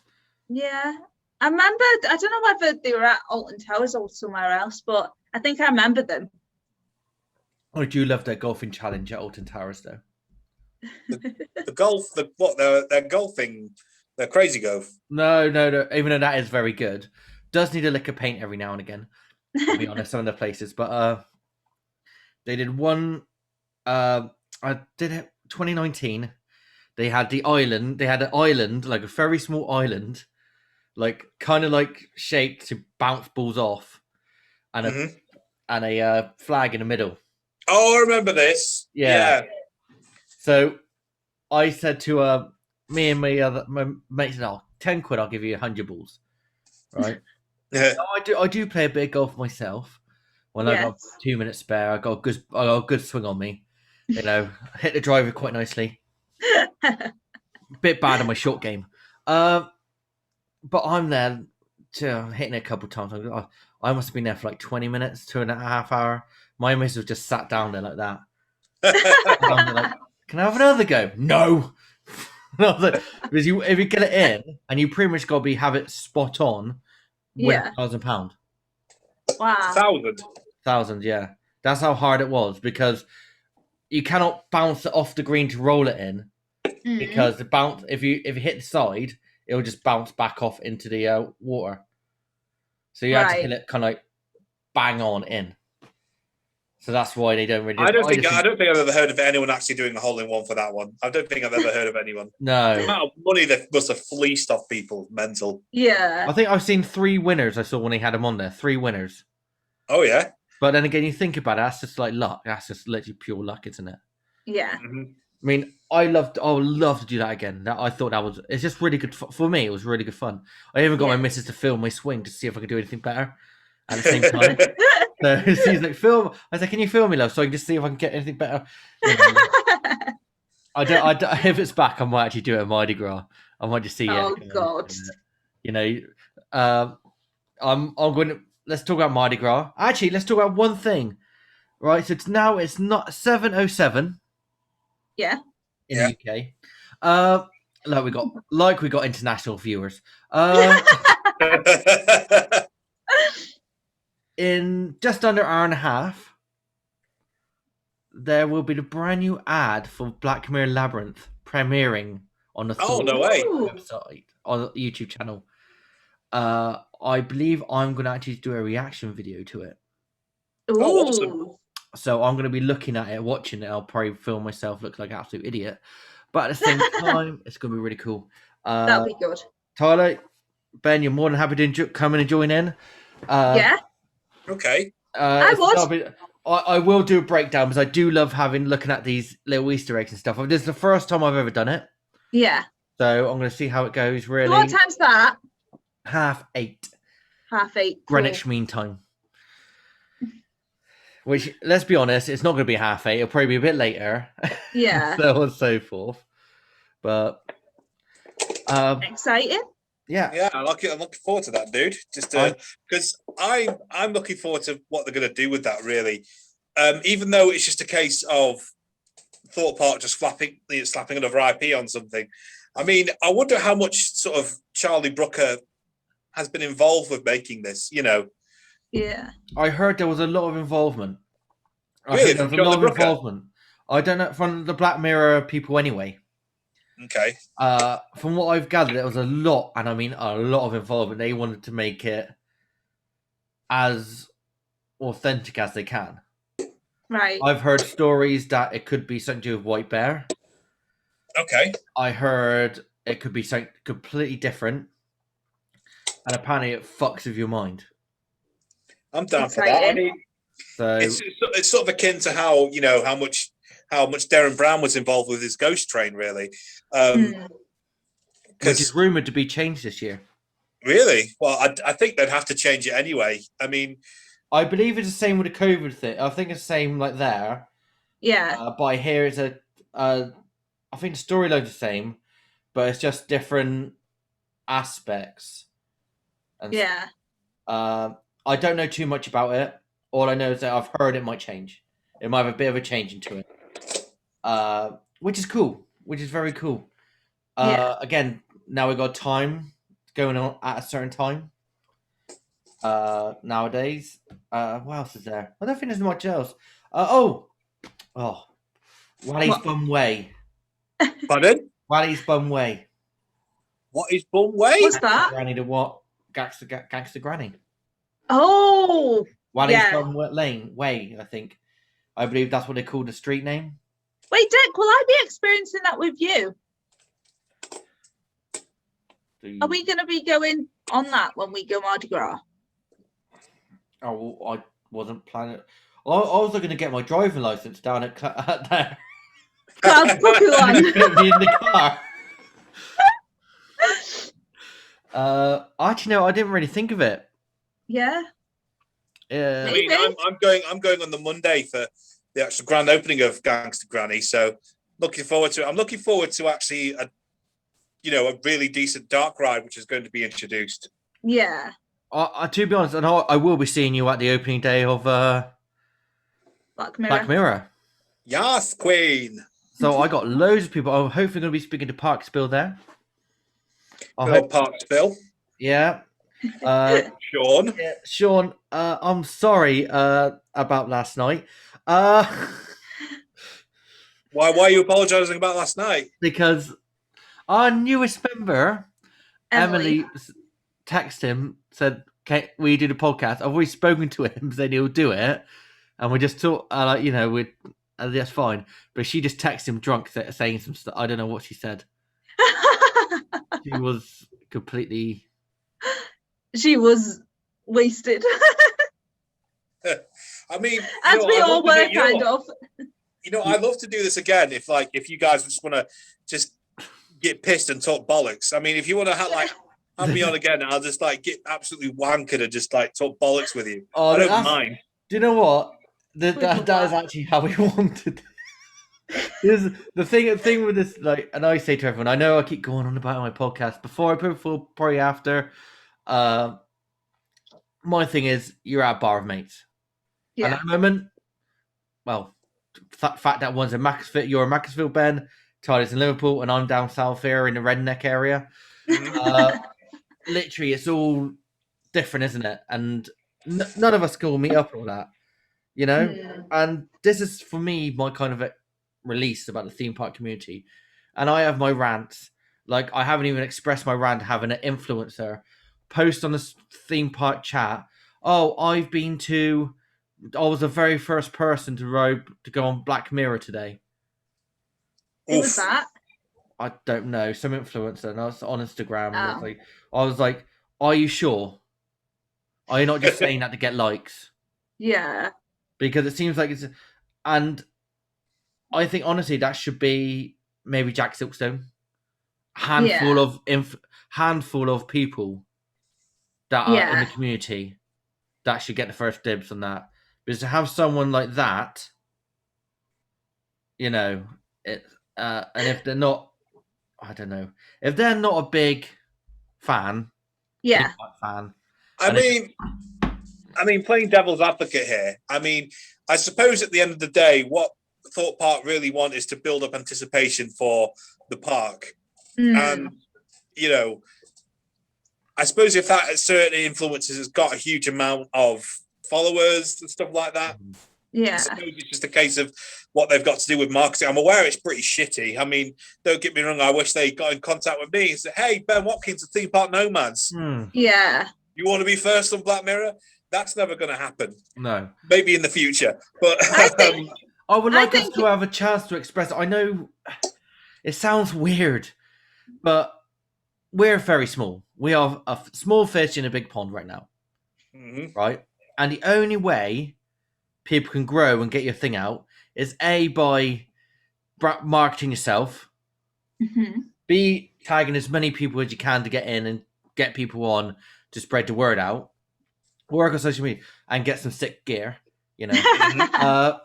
Yeah. I remember, I don't know whether they were at Alton Towers or somewhere else, but I think I remember them. I do love their golfing challenge at Alton Towers though. The golf, they're golfing, they're crazy golf. No. Even though that is very good. Does need a lick of paint every now and again, to be honest, some of the places. But they did one. I did it 2019. They had the island. They had an island, like a very small island, like kind of like shaped to bounce balls off, and a flag in the middle. Oh, I remember this. Yeah. So I said to me and my mates, "Oh, 10 quid, I'll give you 100 balls." Right. Yeah. I do play a bit of golf myself. When I got 2 minutes spare, I got a good swing on me. Hit the driver quite nicely. Bit bad on my short game. But I'm there hitting it a couple of times. I must have been there for like 20 minutes, 2.5 hours. My missus just sat down there like that. I'm like, can I have another go? No. Because if you get it in, and you pretty much got to have it spot on. £1,000. Wow. 1,000, yeah. That's how hard it was, because you cannot bounce it off the green to roll it in, because the bounce, if you hit the side, it will just bounce back off into the water. So you have to hit it kind of like bang on in. So that's why they don't really. I don't think I've ever heard of anyone actually doing a hole-in-one for that one. I don't think I've ever heard of anyone. No. The amount of money they must have fleeced off people, mental. Yeah. I think I've seen 3 winners. I saw when they had them on there. 3 winners. Oh yeah. But then again, you think about it, that's just like luck. That's just literally pure luck, isn't it? Yeah. Mm-hmm. I mean, I would love to do that again. I thought it's just really good for me. It was really good fun. I even got my missus to film my swing to see if I could do anything better at the same time. So she's like, film. I was like, can you film me, love, so I can just see if I can get anything better. You know, I don't. If it's back, I might actually do it at Mardi Gras. I might just see. Oh God. You know, I'm going to. Let's talk about Mardi Gras. Actually, let's talk about one thing. Right, so it's not 7:07. Yeah. In the UK. Like we got international viewers. In just under an hour and a half, there will be the brand new ad for Black Mirror Labyrinth premiering on the Oh, no way. website, on the YouTube channel. I believe I'm going to actually do a reaction video to it. Ooh. Oh, awesome. So I'm going to be looking at it, watching it. I'll probably film myself look like an absolute idiot. But at the same time, it's going to be really cool. That'll be good. Tyler, Ben, you're more than happy to come in and join in. Yeah. Okay. I would. I will do a breakdown because I do love looking at these little Easter eggs and stuff. This is the first time I've ever done it. Yeah. So I'm going to see how it goes, really. So what time's that? 8:30. 8:30. Greenwich Mean Time. Which, let's be honest, it's not going to be 8:30. It'll probably be a bit later. Yeah. So on and so forth. But exciting. Yeah, I'm looking forward to that, dude. Just because I'm looking forward to what they're going to do with that. Really, even though it's just a case of Thorpe Park just slapping another IP on something. I mean, I wonder how much sort of Charlie Brooker has been involved with making this. You know. Yeah. I heard there was a lot of involvement. Really? There was a lot of involvement. I don't know, from the Black Mirror people anyway. Okay. From what I've gathered, there was a lot, and I mean a lot of involvement. They wanted to make it as authentic as they can. Right. I've heard stories that it could be something to do with White Bear. Okay. I heard it could be something completely different. And apparently it fucks with your mind. I'm down for that. I mean, so it's sort of akin to how much Darren Brown was involved with his Ghost Train, really. Which is rumoured to be changed this year. Really? Well, I think they'd have to change it anyway. I mean, I believe it's the same with the COVID thing. I think it's the same like there. Yeah. But I hear it's I think the storyline's the same, but it's just different aspects. And yeah. I don't know too much about it. All I know is that I've heard it might change. It might have a bit of a change into it. Which is cool. Which is very cool. Again, now we've got time going on at a certain time. Nowadays. What else is there? I don't think there's much else. Wally's Bum Way. Pardon? Wally's Bum Way. What is Bum Way? What's that? Granny to what? Gangsta Granny. Oh. Wally's Bum Way, I think. I believe that's what they call the street name. Wait, Dick, will I be experiencing that with you? Are we going to be going on that when we go Mardi Gras? Oh, I wasn't planning. I was going to get my driving license down at there. Cloud Cuckoo one. Be in the car. Actually, no, I didn't really think of it. Yeah. Yeah. I mean, I'm going on the Monday for the actual grand opening of Gangsta Granny, so looking forward to it. I'm looking forward to actually a really decent dark ride, which is going to be introduced. Yeah. To be honest, I will be seeing you at the opening day of Black Mirror. Black Mirror. Yes, Queen. So I got loads of people. I'm hopefully going to be speaking to Park Spill there. Park Spill. Yeah. Sean. Yeah, Sean, I'm sorry about last night. Why are you apologising about last night? Because our newest member, Emily texted him, said, "Will you do the podcast?" I've already spoken to him, said he'll do it, and we just talk. Like, you know, we that's fine. But she just texted him drunk, saying some stuff. I don't know what she said. She was completely. She was wasted. I mean, As we all were, kind of. You know, I'd love to do this again if you guys just want to just get pissed and talk bollocks. I mean, if you want to have me on again, I'll just like get absolutely wankered and just like talk bollocks with you. I don't mind. Do you know what? That is actually how we wanted. The thing with this, like, and I say to everyone, I know I keep going on about my podcast before, probably after. My thing is, you're at a bar of mates. Yeah. And at the moment, well, fact that one's in Macclesfield, you're in Macclesfield, Ben, Tyler's in Liverpool, and I'm down south here in the Redneck area. Literally, it's all different, isn't it? And none of us can meet up all that, you know? Yeah. And this is, for me, my kind of release about the theme park community. And I have my rants. Like, I haven't even expressed my rant having an influencer post on the theme park chat. Oh, I was the very first person to go on Black Mirror today. Who was that? I don't know. Some influencer, and I was on Instagram. And I was like, are you sure? Are you not just saying that to get likes? Yeah. Because it seems like it's... And I think, honestly, that should be maybe Jack Silkstone. Handful of people that are in the community that should get the first dibs on that. Because to have someone like that, you know, and if they're not, I don't know, if they're not a big fan, I mean, playing devil's advocate here. I mean, I suppose at the end of the day, what Thorpe Park really want is to build up anticipation for the park. And, you know, I suppose if that certain influences has got a huge amount of followers and stuff like that, I suppose it's just a case of what they've got to do with marketing. I'm aware it's pretty shitty. I mean, don't get me wrong, I wish they got in contact with me and said, hey, Ben Watkins of Theme Park Nomads. Yeah. You want to be first on Black Mirror? That's never going to happen. No. Maybe in the future. But I would like us to have a chance to express. I know it sounds weird, but we're very small. We are a small fish in a big pond right now. Mm-hmm. Right? And the only way people can grow and get your thing out is A, by marketing yourself, B, tagging as many people as you can to get in and get people on to spread the word out, work on social media, and get some sick gear, you know,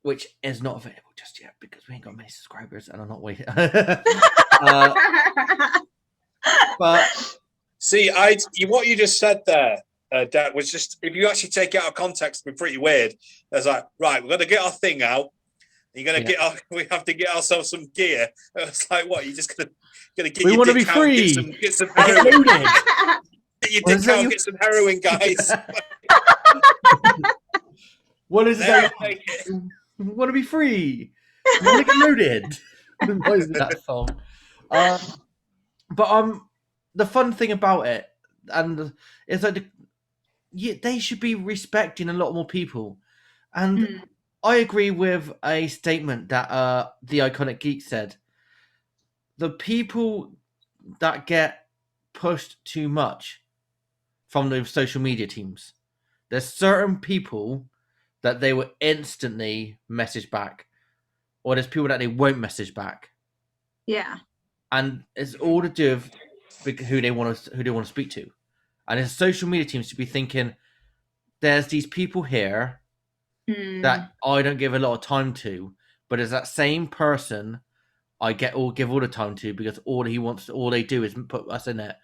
which is not available just yet because we ain't got many subscribers and I'm not waiting. But see, what you just said there, Dad, was just, if you actually take it out of context, it'd be pretty weird. There's like, right, we're going to get our thing out. We have to get ourselves some gear. It's like, what? You're just going to get we your dick dick out, free. Get some heroin. Get your dick out and get some heroin, guys. What is it? We want to be free. We want to get loaded. What is that song? But the fun thing about it, and it's like they should be respecting a lot more people, and I agree with a statement that the Iconic Geek said. The people that get pushed too much from the social media teams, there's certain people that they will instantly message back, or there's people that they won't message back. Yeah, and it's all to do with who they want to speak to, and it's social media teams to be thinking, there's these people here that I don't give a lot of time to, but it's that same person I give all the time to because all they do is put us in it.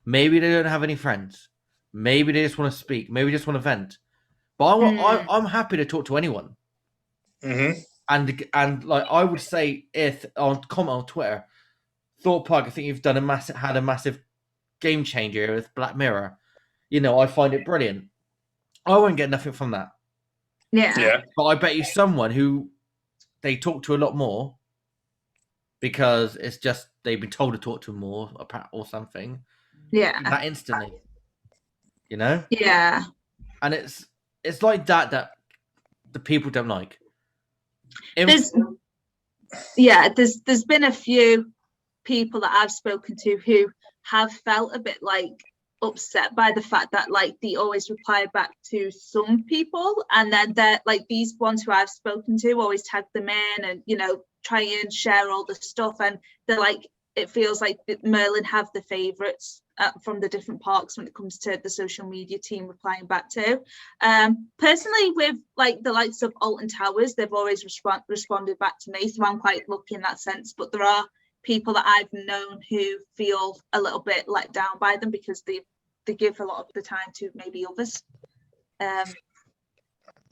Maybe they don't have any friends. Maybe they just want to speak. Maybe they just want to vent. But I'm happy to talk to anyone. Mm-hmm. And like I would say, if on comment on Twitter, Thorpe Park, I think you've had a massive game changer with Black Mirror. You know, I find it brilliant. I won't get nothing from that. Yeah. But I bet you someone who they talk to a lot more because it's just they've been told to talk to them more or something. Yeah. That instantly. You know? Yeah. And it's like that the people don't like? There's been a few people that I've spoken to who have felt a bit like upset by the fact that like they always reply back to some people, and then they're like, these ones who I've spoken to always tag them in and, you know, try and share all the stuff, and they're like, it feels like Merlin have the favorites from the different parks when it comes to the social media team replying back to. Personally, with like the likes of Alton Towers, they've always responded back to me, so I'm quite lucky in that sense. But there are people that I've known who feel a little bit let down by them because they give a lot of the time to maybe others.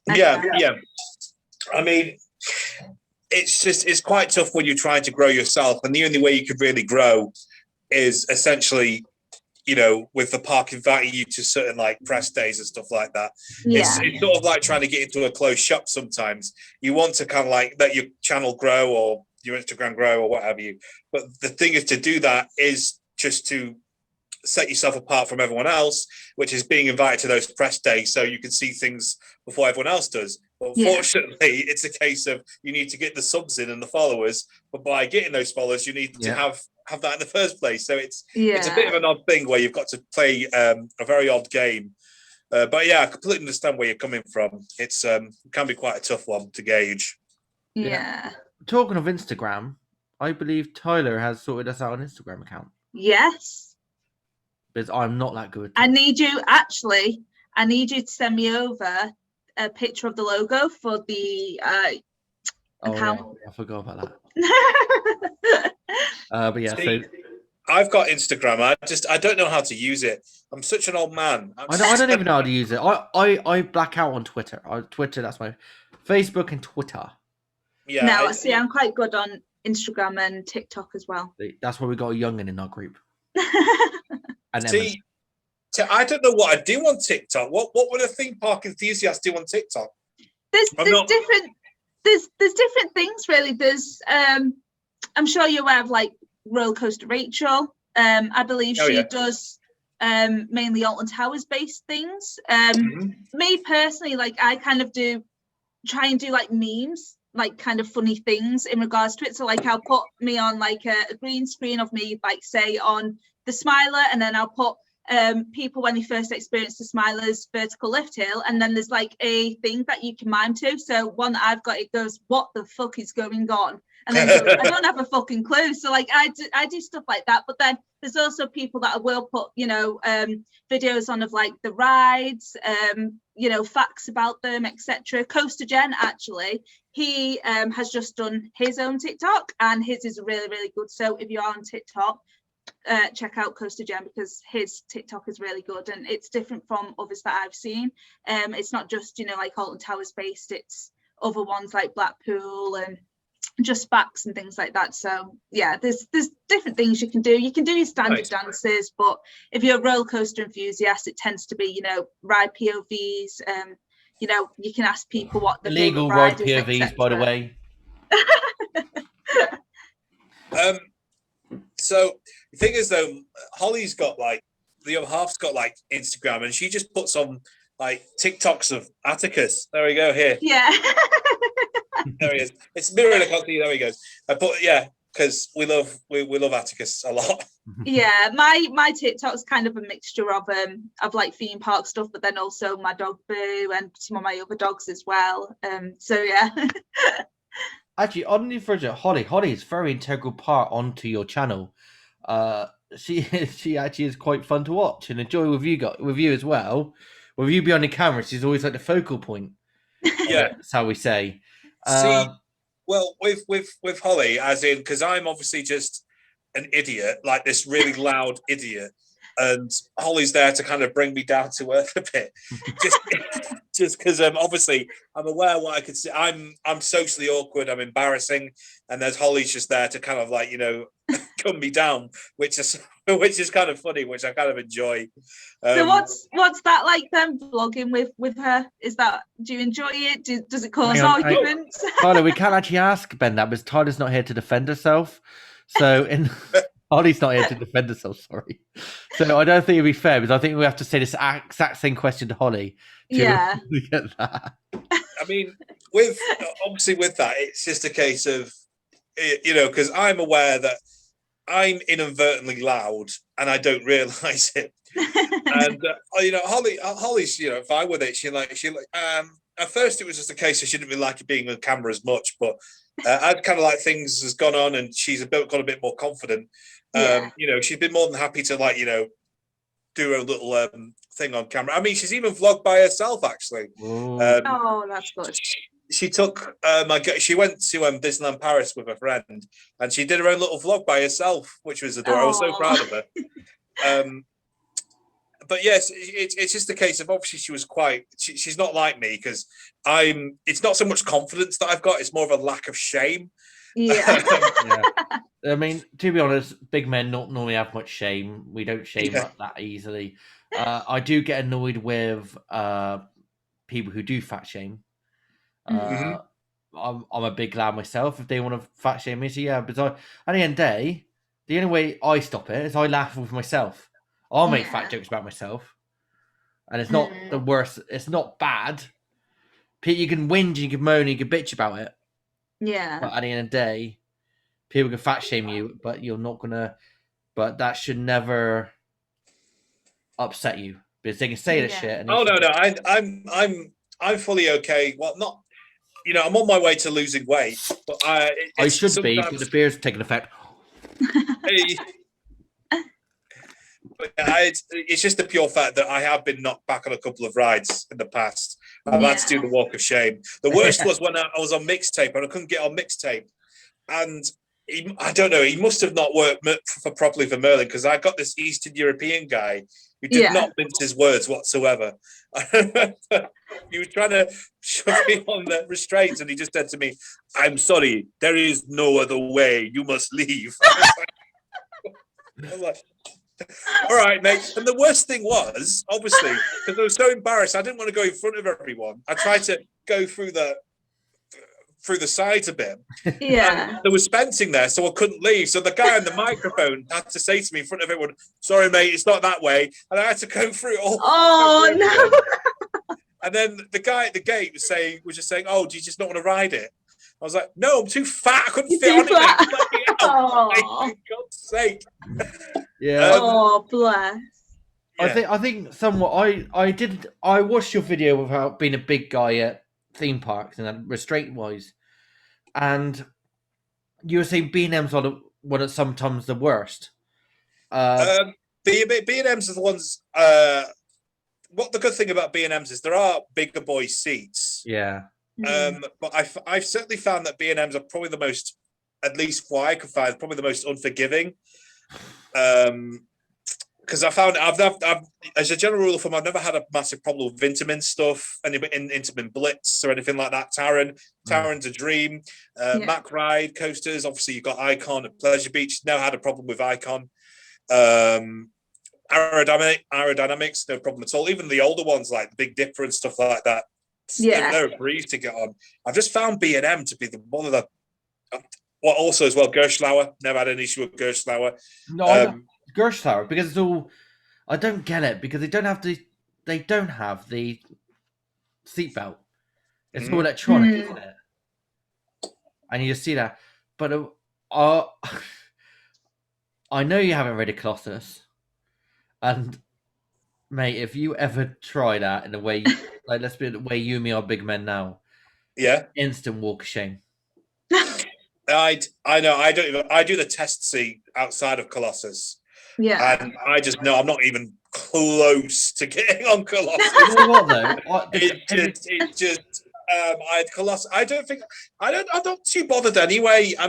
Yeah. I mean, it's quite tough when you're trying to grow yourself, and the only way you could really grow is essentially, you know, with the park inviting you to certain like press days and stuff like that. Yeah. It's sort of like trying to get into a closed shop sometimes. You want to kind of like let your channel grow or your Instagram grow or what have you. But the thing is, to do that is just to set yourself apart from everyone else, which is being invited to those press days so you can see things before everyone else does. But unfortunately, it's a case of you need to get the subs in and the followers, but by getting those followers, you need to have that in the first place. So it's a bit of an odd thing where you've got to play a very odd game. But yeah, I completely understand where you're coming from. It's it can be quite a tough one to gauge. Yeah. Talking of Instagram, I believe Tyler has sorted us out an Instagram account. Yes. Because I'm not that good. I need you to send me over a picture of the logo for the account. Yeah, I forgot about that. But yeah, See, I've got Instagram. I don't know how to use it. I'm such an old man. I don't even know how to use it. I black out on Twitter. Twitter, that's my Facebook and Twitter. Yeah. No, see, I'm quite good on Instagram and TikTok as well. That's why we got a youngin in our group. And see, I don't know what I do on TikTok. What would a theme park enthusiast do on TikTok? There's different things really. There's I'm sure you're aware of like Roller Coaster Rachel. I believe she does mainly Alton Towers based things. Me personally, like I kind of try and do like memes, like kind of funny things in regards to it. So like I'll put me on like a green screen of me, like say on the Smiler, and then I'll put people when they first experience the Smiler's vertical lift hill, and then there's like a thing that you can mime to. So one that I've got, it goes, "What the fuck is going on?" And then goes, I don't have a fucking clue. So like I do stuff like that. But then there's also people that will put, you know, videos on of like the rides, you know, facts about them, etc. Coaster Jen, actually, he has just done his own TikTok, and his is really, really good. So if you are on TikTok, check out Coaster Jen, because his TikTok is really good and it's different from others that I've seen. It's not just, you know, like Alton Towers based, it's other ones like Blackpool and just facts and things like that. So yeah, there's different things you can do. You can do your standard dances, but if you're a roller coaster enthusiast, it tends to be, you know, ride POVs. You know, you can ask people what the legal ride POVs, by the way. So the thing is though, Holly's got like, the other half's got like Instagram, and she just puts on like TikToks of Atticus. There we go, here. Yeah. There he is. It's mirrored. I can't see. There he goes. But yeah, because we love Atticus a lot. Yeah, my TikTok's kind of a mixture of like theme park stuff, but then also my dog Boo and some of my other dogs as well. So yeah. Actually, on the further, Holly is a very integral part onto your channel. She actually is quite fun to watch and enjoy with you as well. With you behind the camera, she's always like the focal point. Yeah, that's how we say. See, well, with Holly, as in, because I'm obviously just an idiot, like this really loud idiot, and Holly's there to kind of bring me down to earth a bit, just because obviously I'm aware what I could see. I'm socially awkward, I'm embarrassing, and there's Holly's just there to kind of like, you know, calm me down, which is kind of funny, which I kind of enjoy. So what's that like then, vlogging with her? Do you enjoy it? Does it cause arguments? Tyler, we can't actually ask Ben that because Tyler's not here to defend herself. So Holly's not here to defend herself, sorry. So I don't think it'd be fair, because I think we have to say this exact same question to Holly to get that. I mean, obviously with that, it's just a case of, you know, because I'm aware that I'm inadvertently loud and I don't realise it. And you know, Holly's, you know, fine with it. At first it was just a case of she didn't really like it being on camera as much, but I'd kind of like things has gone on and she's got a bit more confident. You know, she's been more than happy to, like, you know, do a little thing on camera. I mean, she's even vlogged by herself, actually. Oh, that's good. She took she went to Disneyland Paris with a friend, and she did her own little vlog by herself, which was adorable. I was so proud of her. But yes, it's just a case of, obviously she was she's not like me, because it's not so much confidence that I've got, it's more of a lack of shame. Yeah. Yeah. I mean, to be honest, big men don't normally have much shame. We don't shame that easily. I do get annoyed with people who do fat shame. I'm a big lad myself. If they want to fat shame me, so yeah. But at the end of the day, the only way I stop it is I laugh with myself. I'll make fat jokes about myself, and it's not the worst. It's not bad. You can whinge, you can moan, you can bitch about it. Yeah. But at the end of the day, people can fat shame you, but you're not gonna. But that should never upset you, because they can say this shit. And no, I'm fully okay. Well, not, you know, I'm on my way to losing weight, but I should be, but the beer's taking effect. But it's just the pure fact that I have been knocked back on a couple of rides in the past. I've had to do the walk of shame. The worst was when I was on mixtape and I couldn't get on mixtape. And I don't know, he must have not worked properly for Merlin, because I got this Eastern European guy who did not mince his words whatsoever. He was trying to shove me on the restraints, and he just said to me, "I'm sorry, there is no other way. You must leave." I was like, all right, mate. And the worst thing was, obviously, because I was so embarrassed, I didn't want to go in front of everyone. I tried to go through the sides a bit. Yeah. And there was fencing there, so I couldn't leave. So the guy on the microphone had to say to me in front of everyone, "Sorry, mate, it's not that way." And I had to go through it all. Oh, no. And then the guy at the gate was just saying, "Oh, do you just not want to ride it?" I was like, "No, I'm too fat. I couldn't fit on it." For God's sake. Yeah. Oh, bless. I think somewhat. I watched your video about being a big guy at theme parks and restraint wise, and you were saying B&M's are one of sometimes the worst. B&M's are the ones. What the good thing about B&M's is there are bigger boy seats. Yeah. But I've certainly found that B&M's are probably the most, at least what I could find, probably the most unforgiving. Because I found I've as a general rule of thumb, I've never had a massive problem with Intamin stuff, any Intamin Blitz or anything like that. Taron's a dream. Mack Ride coasters, obviously you've got Icon at Pleasure Beach. Never had a problem with Icon. Aerodynamics, no problem at all. Even the older ones like the Big Dipper and stuff like that, they're a breeze to get on. I've just found B&M to be one of the. Well, also as well, Gerstlauer. Never had an issue with Gerstlauer. No, Gerstlauer, because it's all. I don't get it, because they don't have the seatbelt. It's all electronic, isn't it? And you just see that. But I know you haven't read a Colossus, and mate, if you ever try that in the way, like, let's be the way you and me are big men now, instant walk of shame. I know. I do the test seat outside of Colossus. Yeah. And I just know I'm not even close to getting on Colossus. You know what though? I had Colossus. I'm not too bothered anyway. I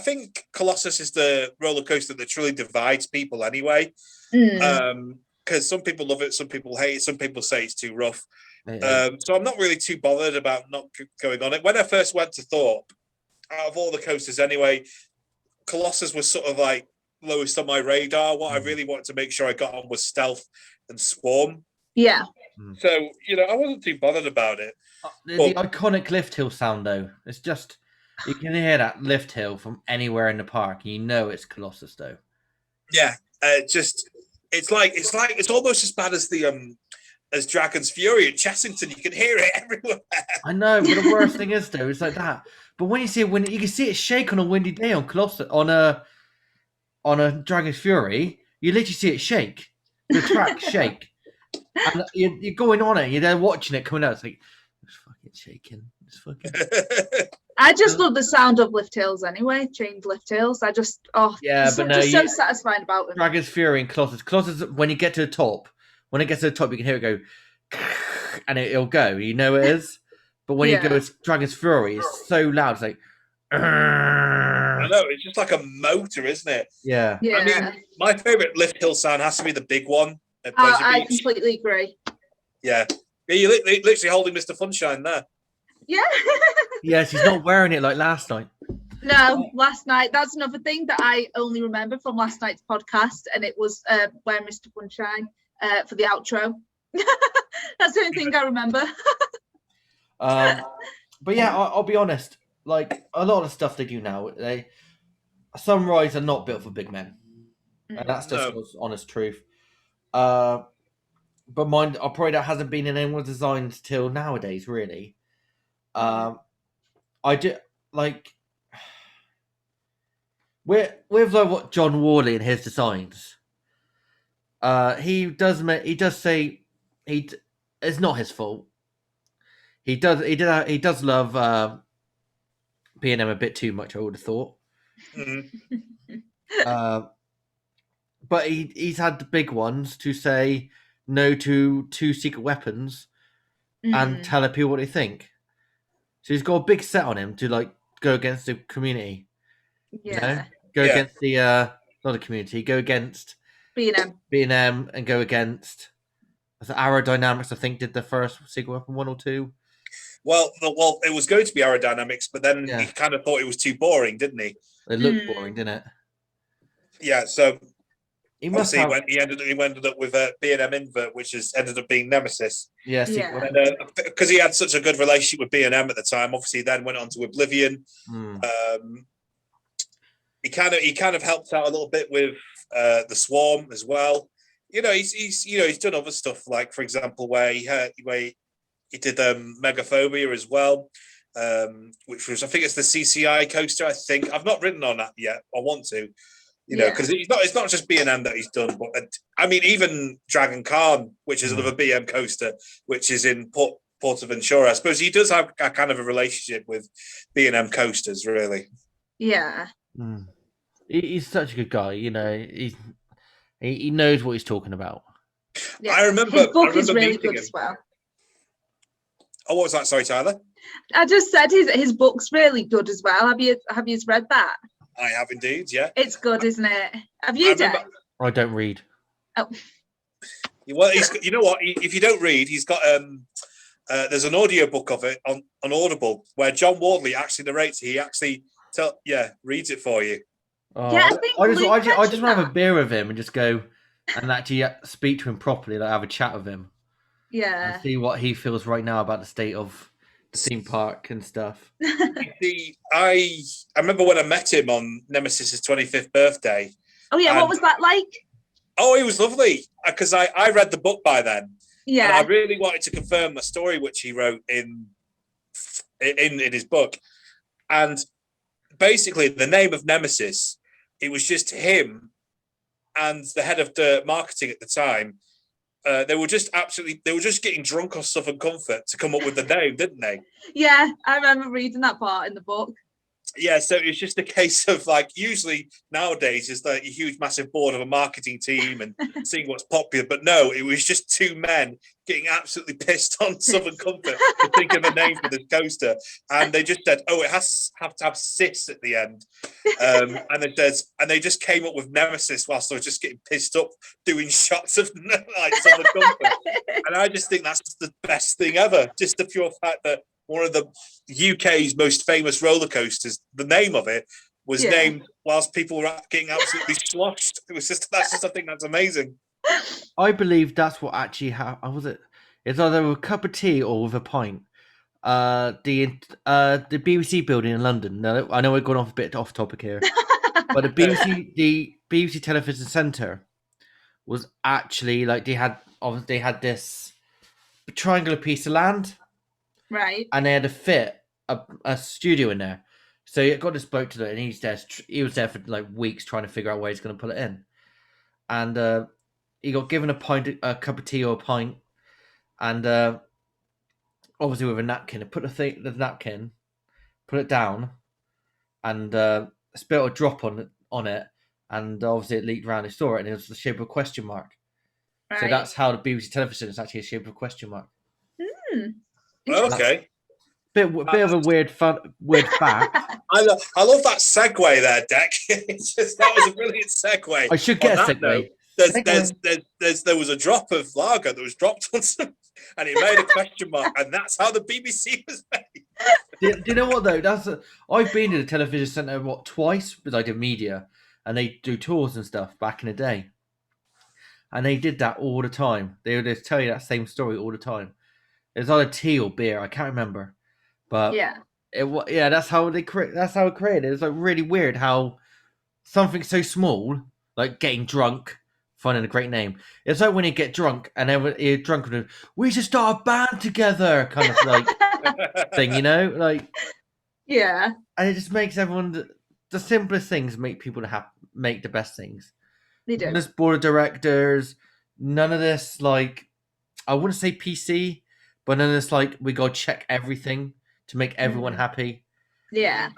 think Colossus is the roller coaster that truly divides people anyway. Because some people love it, some people hate it, some people say it's too rough. So I'm not really too bothered about not going on it. When I first went to Thorpe, out of all the coasters anyway, Colossus was sort of like lowest on my radar. What I really wanted to make sure I got on was Stealth and Swarm. Yeah. So, I wasn't too bothered about it. The iconic lift hill sound though, it's just, you can hear that lift hill from anywhere in the park, and you know it's Colossus though. Yeah, it's almost as bad as the as Dragon's Fury at Chessington. You can hear it everywhere. I know, but the worst thing is though, it's like that. But when you see when you can see it shake on a windy day on Colossus on a Dragon's Fury, you literally see it shake. The track shake. And you're going on it, you're there watching it coming out. It's like it's fucking shaking. It's fucking I just love the sound of lift hills anyway, chained lift hills. I just but no, just so satisfying about them. Dragon's Fury and Colossus. Colossus, when you get to the top, you can hear it go, and it'll go. You know it is. But when you go to Dragon's Fury, it's so loud. It's like. I know, it's just like a motor, isn't it? Yeah. I mean, my favourite lift hill sound has to be the big one. I completely agree. Yeah. You're literally holding Mr. Funshine there. Yeah. Yes, he's not wearing it like last night. No, last night. That's another thing that I only remember from last night's podcast, and it was wearing Mr. Funshine for the outro. That's the only thing I remember. But yeah, I'll be honest. Like a lot of stuff they do now, some rides are not built for big men, and that's just the honest truth. But mine, probably that hasn't been in anyone's designs till nowadays, really. I do like with like what John Worley and his designs. He does say it's not his fault. He does love B&M a bit too much, I would have thought. Mm-hmm. But he's had the big ones to say no to 2 secret weapons and tell people what they think. So he's got a big set on him to like go against the community. Yeah. You know? Go against the not the community. Go against B&M and go against Aerodynamics. I think did the first secret weapon 1 or 2. Well, it was going to be Aerodynamics, but then he kind of thought it was too boring, didn't he? It looked boring, didn't it? Yeah, so he ended up with B&M Invert, which has ended up being Nemesis. Yeah. Because he had such a good relationship with B&M at the time. Obviously, then went on to Oblivion. He kind of helped out a little bit with the Swarm as well. You know, he's done other stuff, like for example, where he did Megaphobia as well, which was, I think it's the CCI coaster. I think I've not ridden on that yet. I want to, because it's not just B&M that he's done, but I mean even Dragon Khan, which is another BM coaster, which is in Portaventura. I suppose he does have a kind of a relationship with B&M coasters, really. Yeah. He's such a good guy. He knows what he's talking about. Yeah. I remember his book is really good as well. Oh, what was that? Sorry, Tyler. I just said his book's really good as well. Have you read that? I have indeed. Yeah, it's good, isn't it? Have you done? I don't read. Oh. Well, you know what? If you don't read, he's got there's an audio book of it on Audible where John Wardley actually narrates. He actually reads it for you. Yeah, I just want to have a beer with him and just go and actually speak to him properly, like have a chat with him. Yeah. And see what he feels right now about the state of the theme park and stuff. I remember when I met him on Nemesis's 25th birthday. Oh yeah, what was that like? Oh, he was lovely because I read the book by then. Yeah. And I really wanted to confirm the story which he wrote in his book. And basically the name of Nemesis, it was just him and the head of the marketing at the time. They were just getting drunk off Southern Comfort to come up with the name, didn't they? Yeah, I remember reading that part in the book. Yeah, so it's just a case of like, usually nowadays is like a huge massive board of a marketing team and seeing what's popular, but no, it was just 2 men getting absolutely pissed on Southern Comfort to think of a name for this coaster, and they just said, "Oh, it have to have cis at the end," and they just came up with Nemesis whilst they were just getting pissed up doing shots of like Southern Comfort, and I just think that's the best thing ever. Just the pure fact that one of the UK's most famous roller coasters, the name of it was named whilst people were getting absolutely sloshed. That's just I think that's amazing. I believe that's what actually happened. Was it? It's either a cup of tea or with a pint. The BBC building in London. Now, I know we're going off a bit off topic here, but the BBC Television Centre was actually like they had this triangular piece of land, Right. and they had to fit a studio in there. So he got this bloke to do it, and he was there for like weeks trying to figure out where he's going to put it in. And he got given a cup of tea or a pint, and obviously with a napkin, put the napkin, put it down, and spilled a drop on it, and obviously it leaked around. He saw it, and it was the shape of a question mark. Right. So that's how the BBC television is actually a shape of a question mark. Okay. Bit of a weird fact. I love that segue there, Deck. That was a brilliant segue. I should get a segue. There was a drop of lager that was dropped on some, and it made a question mark, and that's how the BBC was made. Do you know what though? I've been to the television centre twice because I did media, and they do tours and stuff back in the day, and they did that all the time. They would just tell you that same story all the time. It was either tea or beer, I can't remember, but that's how they create. That's how it created. It was like really weird how something so small, like getting drunk, finding a great name. It's like when you get drunk and then you're drunk and we should start a band together, kind of like thing, you know, like and it just makes everyone the simplest things make people make the best things. They do. This board of directors, none of this like I wouldn't say PC, but none of this like we go check everything to make everyone happy. Yeah.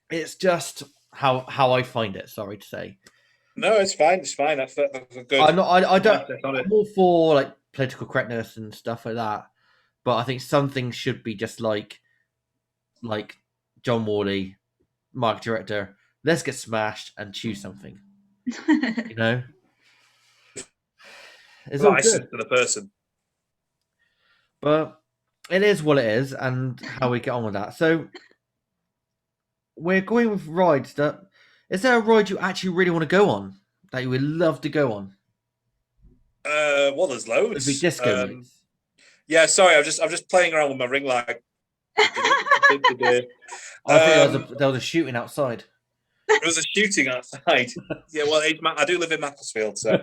It's just how I find it. Sorry to say. No, it's fine. It's fine. That's a good. I don't. I'm all for like political correctness and stuff like that, but I think some things should be just like John Worley, market director. Let's get smashed and choose something. You know, it's all good for the person. But it is what it is, and how we get on with that. So we're going with rides. Is there a ride you actually really want to go on that you would love to go on? Well, there's loads. It'd be disco. Yeah, sorry, I'm just playing around with my ring light. I think there was a shooting outside. There was a shooting outside. Yeah, well, I do live in Macclesfield, so.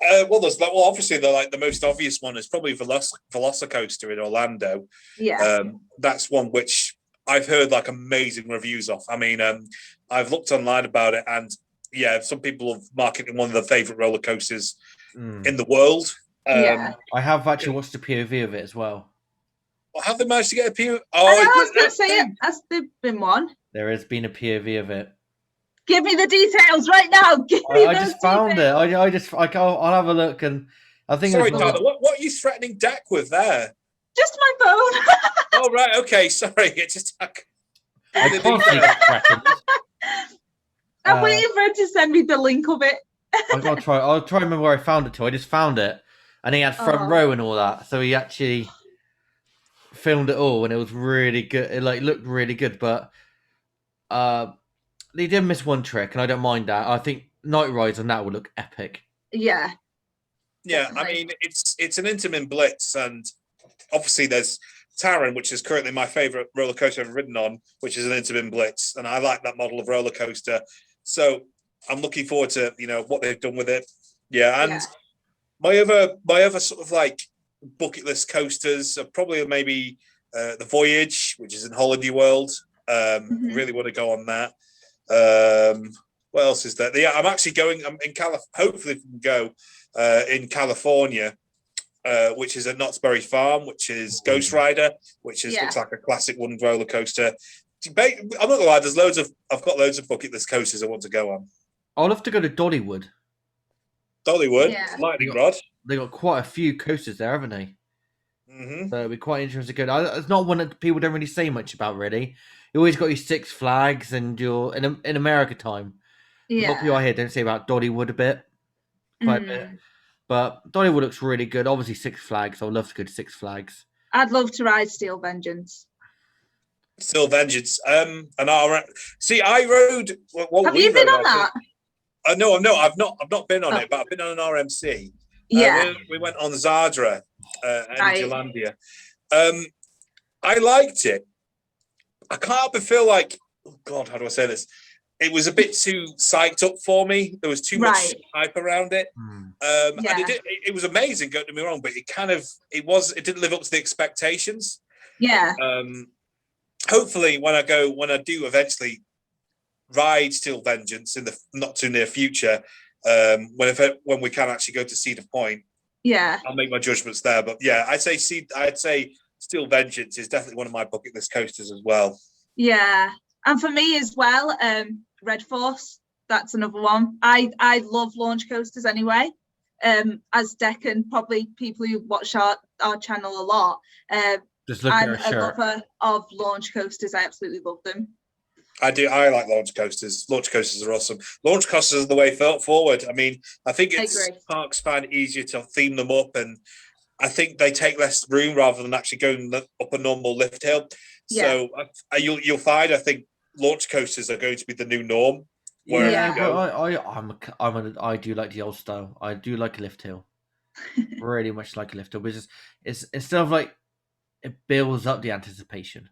Obviously the most obvious one is probably Velocicoaster in Orlando. Yeah. That's one which I've heard like amazing reviews of. I mean, I've looked online about it, and yeah, some people have marketed one of their favorite roller coasters in the world. I have actually watched a POV of it as well. Well, have they managed to get a POV? I was going to say it. Has there been one? There has been a POV of it. Give me the details right now. I just found it. I'll have a look, and I think. Sorry, Tyler. What are you threatening Deck with there? Just my phone. Oh right, okay. Sorry, it just. I can't see threatened. I'm waiting for her to send me the link of it. I'll try to remember where I found it to. I just found it, and he had front row and all that, so he actually filmed it all, and it was really good. It looked really good, but they did miss one trick, and I don't mind that. I think night rides on that would look epic. Yeah. Definitely. I mean, it's an Intamin Blitz, and obviously there's Taron, which is currently my favorite roller coaster I've ridden on, which is an Intamin Blitz, and I like that model of roller coaster. So I'm looking forward to what they've done with it. Yeah, and my other sort of like bucket list coasters are probably maybe the Voyage, which is in Holiday World. Really want to go on that. What else is there? Yeah, I'm actually going. I'm in California. Hopefully, we can go in California, which is at Knott's Berry Farm, which is Ghost Rider, which looks like a classic wooden roller coaster. I'm not gonna lie. I've got loads of bucket list coasters I want to go on. I'll have to go to Dollywood. Lightning Rod. They got quite a few coasters there, haven't they? Mm-hmm. So it'd be quite interesting to go. It's not one that people don't really say much about, really. You always got your Six Flags and your in America time. A lot of people I hear don't say about Dollywood quite a bit. But Dollywood looks really good. Obviously, Six Flags. I'd love to go to Six Flags. I'd love to ride Steel Vengeance. Steel Vengeance. I rode. Have you been on that? No, I've not been on it, but I've been on an RMC. We went on Zadra and Zealandia. I liked it. I can't help but feel like, oh God, how do I say this? it was a bit too psyched up for me. There was too much hype around it. And it was amazing, don't get me wrong, but it didn't live up to the expectations. Yeah. Hopefully when I do eventually ride Steel Vengeance in the not too near future, when we can actually go to Cedar Point, I'll make my judgments there. But yeah, I'd say Steel Vengeance is definitely one of my bucket list coasters as well. Yeah, and for me as well, Red Force, that's another one. I love launch coasters anyway. As Deck and probably people who watch our channel a lot, just look I'm at our shirt. a lover of launch coasters. I absolutely love them. I do. I like launch coasters. Launch coasters are awesome. Launch coasters are the way forward. I mean, I think parks find it easier to theme them up, and I think they take less room rather than actually going up a normal lift hill. So you'll find, I think, launch coasters are going to be the new norm. I do like the old style. I do like a lift hill. Really much like a lift hill, but it's instead of like, it builds up the anticipation.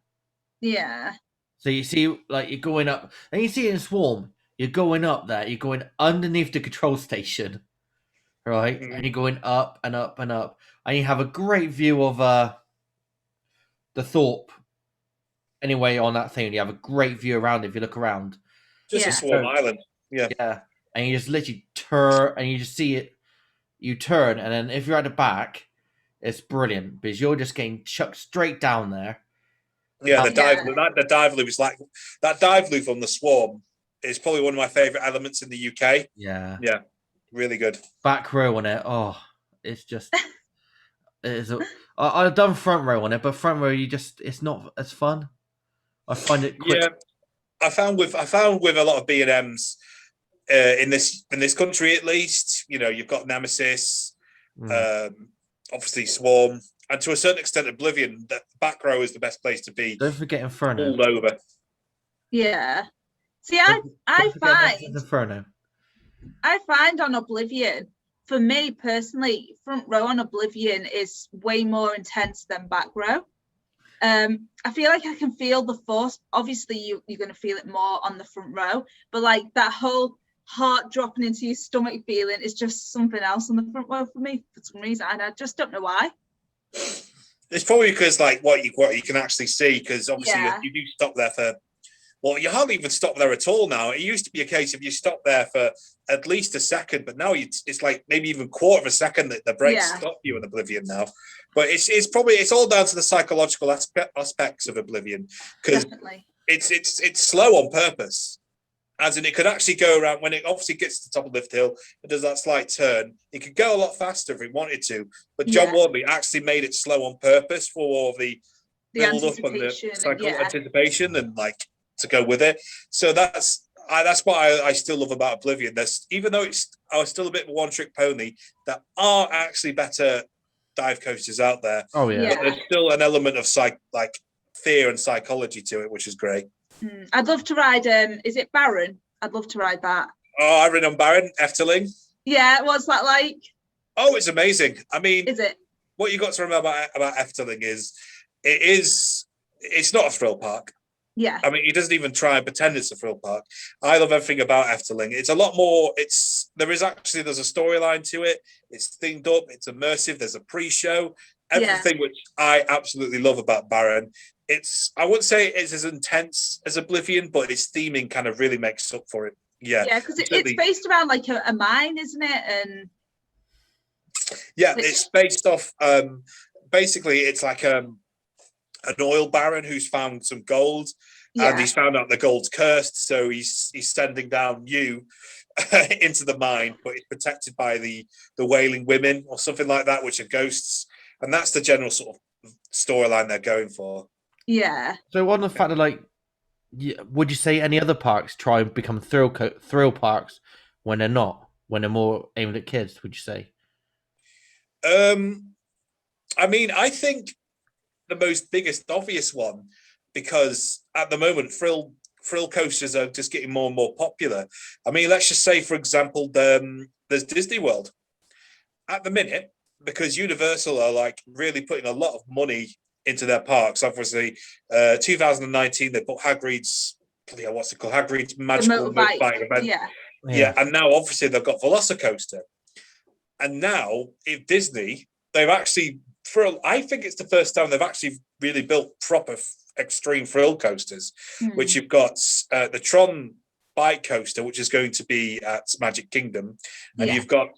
Yeah. So you see, like, you're going up, and you see it in Swarm. You're going up there. You're going underneath the control station, right? And you're going up and up and up, and you have a great view of the Thorpe. Anyway, on that thing, you have a great view around it if you look around. Just a Swarm Island. Yeah. And you just literally turn, and you just see it. You turn, and then if you're at the back, it's brilliant because you're just getting chucked straight down there. Yeah, the dive loop is like that dive loop on the Swarm is probably one of my favorite elements in the UK. Yeah, really good. Back row on it. Oh, it's just. I've done front row on it, but front row it's not as fun. I find it quick. Yeah, I found with a lot of B&Ms in this country at least. You know, you've got Nemesis, obviously Swarm. And to a certain extent, Oblivion, that back row is the best place to be. Don't forget Inferno. All over. Yeah. See, I find on Oblivion, for me personally, front row on Oblivion is way more intense than back row. I feel like I can feel the force. Obviously, you're going to feel it more on the front row, but like that whole heart dropping into your stomach feeling is just something else on the front row for me for some reason, and I just don't know why. It's probably because like what you can actually see, because obviously you do stop there for, well, you hardly even stop there at all now. It used to be a case of you stop there for at least a second, but now it's like maybe even quarter of a second that the brakes stop you in Oblivion now. But it's all down to the psychological aspects of Oblivion, because it's slow on purpose. As in, it could actually go around when it obviously gets to the top of Lift Hill. It does that slight turn. It could go a lot faster if it wanted to. But John Wardley actually made it slow on purpose for all the build up and the anticipation and like to go with it. So that's what I still love about Oblivion. Even though I was still a bit of a one-trick pony, there are actually better dive coasters out there. Oh yeah. But there's still an element of fear and psychology to it, which is great. I'd love to ride. Is it Baron? I'd love to ride that. Oh, I ran on Baron, Efteling. Yeah, what's that like? Oh, it's amazing. I mean, is it? What you got to remember about Efteling is it's not a thrill park. Yeah. I mean, he doesn't even try and pretend it's a thrill park. I love everything about Efteling. It's a lot more. there's a storyline to it. It's themed up. It's immersive. There's a pre-show. Everything which I absolutely love about Baron. I wouldn't say it's as intense as Oblivion, but its theming kind of really makes up for it. Yeah. Yeah, because it's based around like a mine, isn't it? And it's based off. Basically, it's like an oil baron who's found some gold, and he's found out the gold's cursed, so he's sending down you into the mine, but it's protected by the Wailing Women or something like that, which are ghosts, and that's the general sort of storyline they're going for. Yeah. So on the fact that would you say any other parks try and become thrill parks when they're not, when they're more aimed at kids? Would you say? I mean, I think the most biggest obvious one, because at the moment thrill coasters are just getting more and more popular. I mean, let's just say, for example, there's Disney World at the minute, because Universal are like really putting a lot of money into their parks. Obviously, 2019 they put Hagrid's yeah, what's it called? Hagrid's magical motorbike, motorbike event. yeah. And now obviously they've got Velocicoaster. And now in Disney, they've actually, I think it's the first time they've actually really built proper extreme thrill coasters, which you've got the Tron bike coaster, which is going to be at Magic Kingdom, and you've got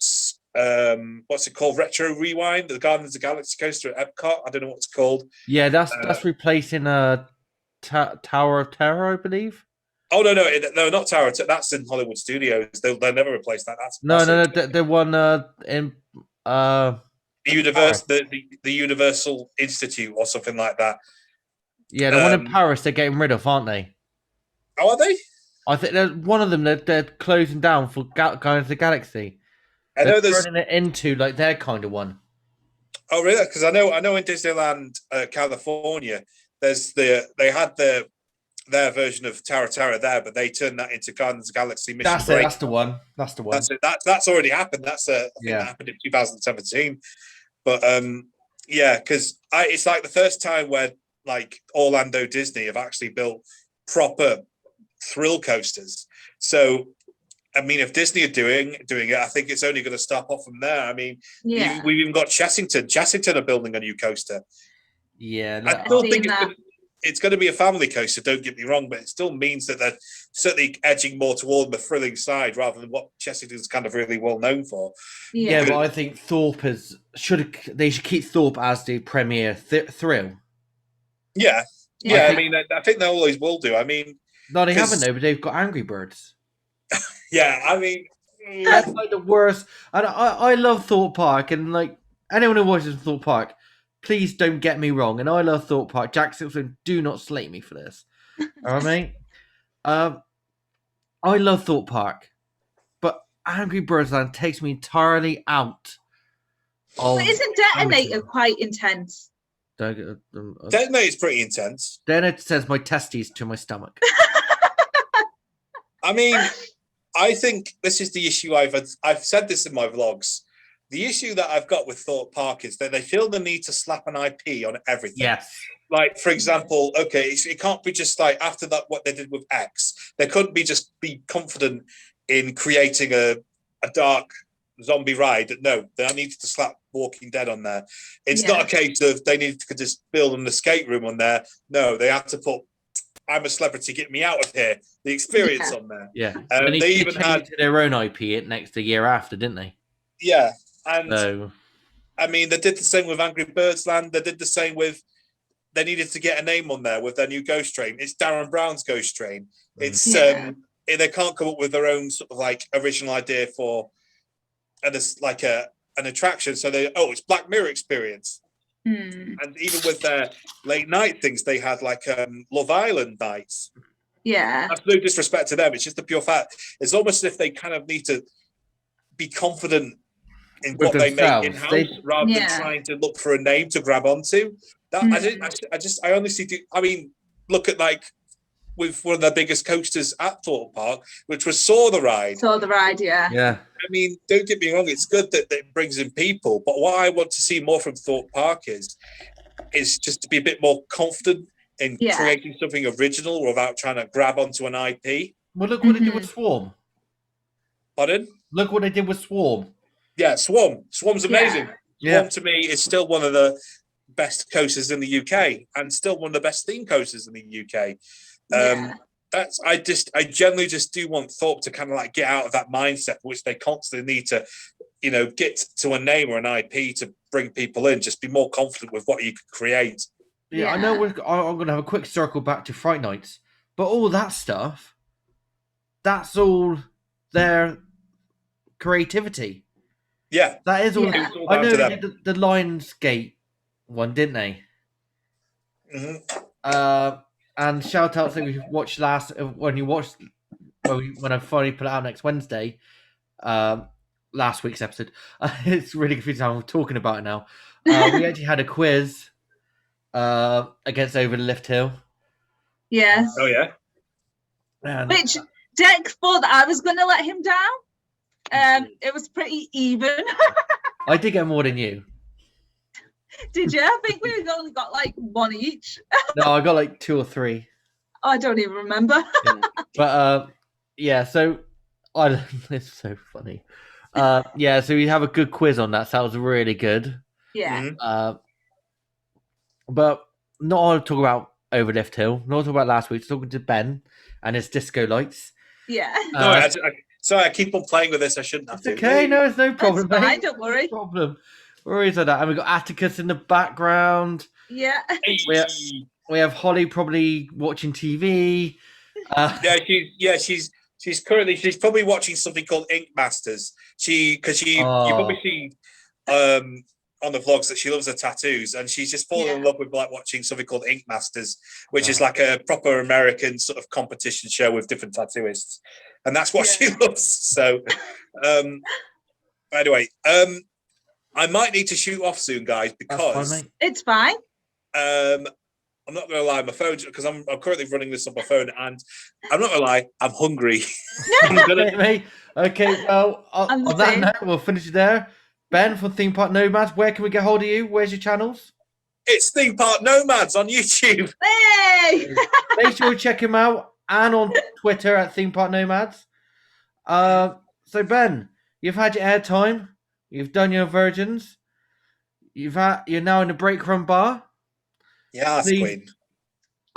what's it called, Retro Rewind, the Guardians of the Galaxy coaster at Epcot. I don't know what it's called. Yeah, that's replacing Tower of Terror, I believe. Oh no, not Tower. That's in Hollywood Studios. They'll never replace that. That's No, the one in the Universal Institute or something like that. Yeah, the one in Paris they're getting rid of, aren't they? Oh, are they? I think there's one of them they're closing down for Guardians of the Galaxy. I know they're turning it into like their kind of one. Oh, really? Because I know in Disneyland, California, they had their version of Tower of Terror there, but they turned that into Guardians of the Galaxy Mission Break. That's the one. That's the one. That's it. That's already happened. I think that happened in 2017. But because it's like the first time where like Orlando Disney have actually built proper thrill coasters. So I mean, if Disney are doing it, I think it's only going to stop off from there. I mean, we've even got Chessington. Chessington are building a new coaster. Yeah, I still think it's going to be a family coaster. Don't get me wrong, but it still means that they're certainly edging more toward the thrilling side rather than what Chessington's kind of really well known for. Yeah, but I think Thorpe should keep Thorpe as the premier thrill. Yeah. I mean, I think they always will do. I mean, no, they haven't though. But they've got Angry Birds. Yeah, I mean, that's like the worst. And I love Thorpe Park, and like anyone who watches Thorpe Park, please don't get me wrong. And I love Thorpe Park. Jack Simpson, do not slate me for this. All right, I love Thorpe Park, but Angry Birds Land takes me entirely out. But isn't Detonator quite intense? Detonator is pretty intense. Then it sends my testes to my stomach. I mean, I think this is the issue I've said this in my vlogs. The issue that I've got with Thorpe Park is that they feel the need to slap an IP on everything. Yes. Like, for example, it can't be just like after that what they did with X. They couldn't be confident in creating a dark zombie ride. No, they needed to slap Walking Dead on there. It's not a case of they needed to just build an escape room on there. No, they had to put I'm a Celebrity, get me out of here. The experience on there. Yeah. They even had their own IP it next the year after, didn't they? Yeah. And I mean, they did the same with Angry Birds Land. They did the same with, they needed to get a name on there with their new Ghost Train. It's Darren Brown's Ghost Train. It's they can't come up with their own sort of like original idea for an attraction. So it's Black Mirror experience. And even with their late night things, they had like Love Island nights. Yeah. That's no disrespect to them. It's just the pure fact. It's almost as if they kind of need to be confident in what they make in-house rather than trying to look for a name to grab onto. I honestly do. I mean, look at like with one of the biggest coasters at Thorpe Park, which was Saw the Ride. Saw the Ride, yeah. I mean, don't get me wrong, it's good that it brings in people, but what I want to see more from Thorpe Park is just to be a bit more confident in creating something original without trying to grab onto an IP. Well, look what they did with Swarm. Pardon? Look what they did with Swarm. Yeah, Swarm. Swarm's amazing. Swarm to me is still one of the best coasters in the UK and still one of the best theme coasters in the UK. I generally just do want Thorpe to kind of like get out of that mindset, which they constantly need to, get to a name or an IP to bring people in. Just be more confident with what you could create. Yeah, I know I'm going to have a quick circle back to Fright Nights, but all that stuff, that's all their creativity. Yeah, that is all. Yeah. I know they did the Lionsgate one, didn't they? Mm-hmm. And shout out to we watched when I finally put it out next Wednesday. Last week's episode. It's really confusing how I'm talking about it now. We actually had a quiz against Over the Lift Hill. Yes. Oh yeah. Which Deck thought that I was going to let him down. It was pretty even. I did get more than you. Did you? I think we only got like one each. No, I got like 2 or 3. I don't even remember. But yeah, so it's so funny. Yeah, so we have a good quiz on that. So that was really good. Yeah. Mhm. But not all to talk about Overlift Hill. Not talk about last week. Talking to Ben and his disco lights. Yeah. No, sorry, I keep on playing with this. I shouldn't have It's to. okay. No, it's no problem, That's fine, mate. don't worry. No problem. Worries like that. And we've got Atticus in the background. Yeah. We have Holly probably watching TV. She's probably watching something called Ink Masters. You probably see on the vlogs that she loves her tattoos, and she's just fallen in love with like watching something called Ink Masters, which is like a proper American sort of competition show with different tattooists, and that's what she loves. So, anyway, I might need to shoot off soon, guys, because It's fine. I'm not going to lie, my phone, because I'm currently running this on my phone, and I'm not going to lie, I'm hungry. Okay, well, on that note, we'll finish it there. Ben from Theme Park Nomads, where can we get hold of you? Where's your channels? It's Theme Park Nomads on YouTube. Hey! Make sure you check him out, and on Twitter at Theme Park Nomads. So Ben, you've had your airtime, you've done your virgins, you're now in the break room bar. Yes, Queen.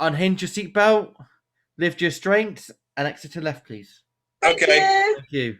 Unhinge your seatbelt, lift your restraints, and exit to left, please. Thank you. Thank you.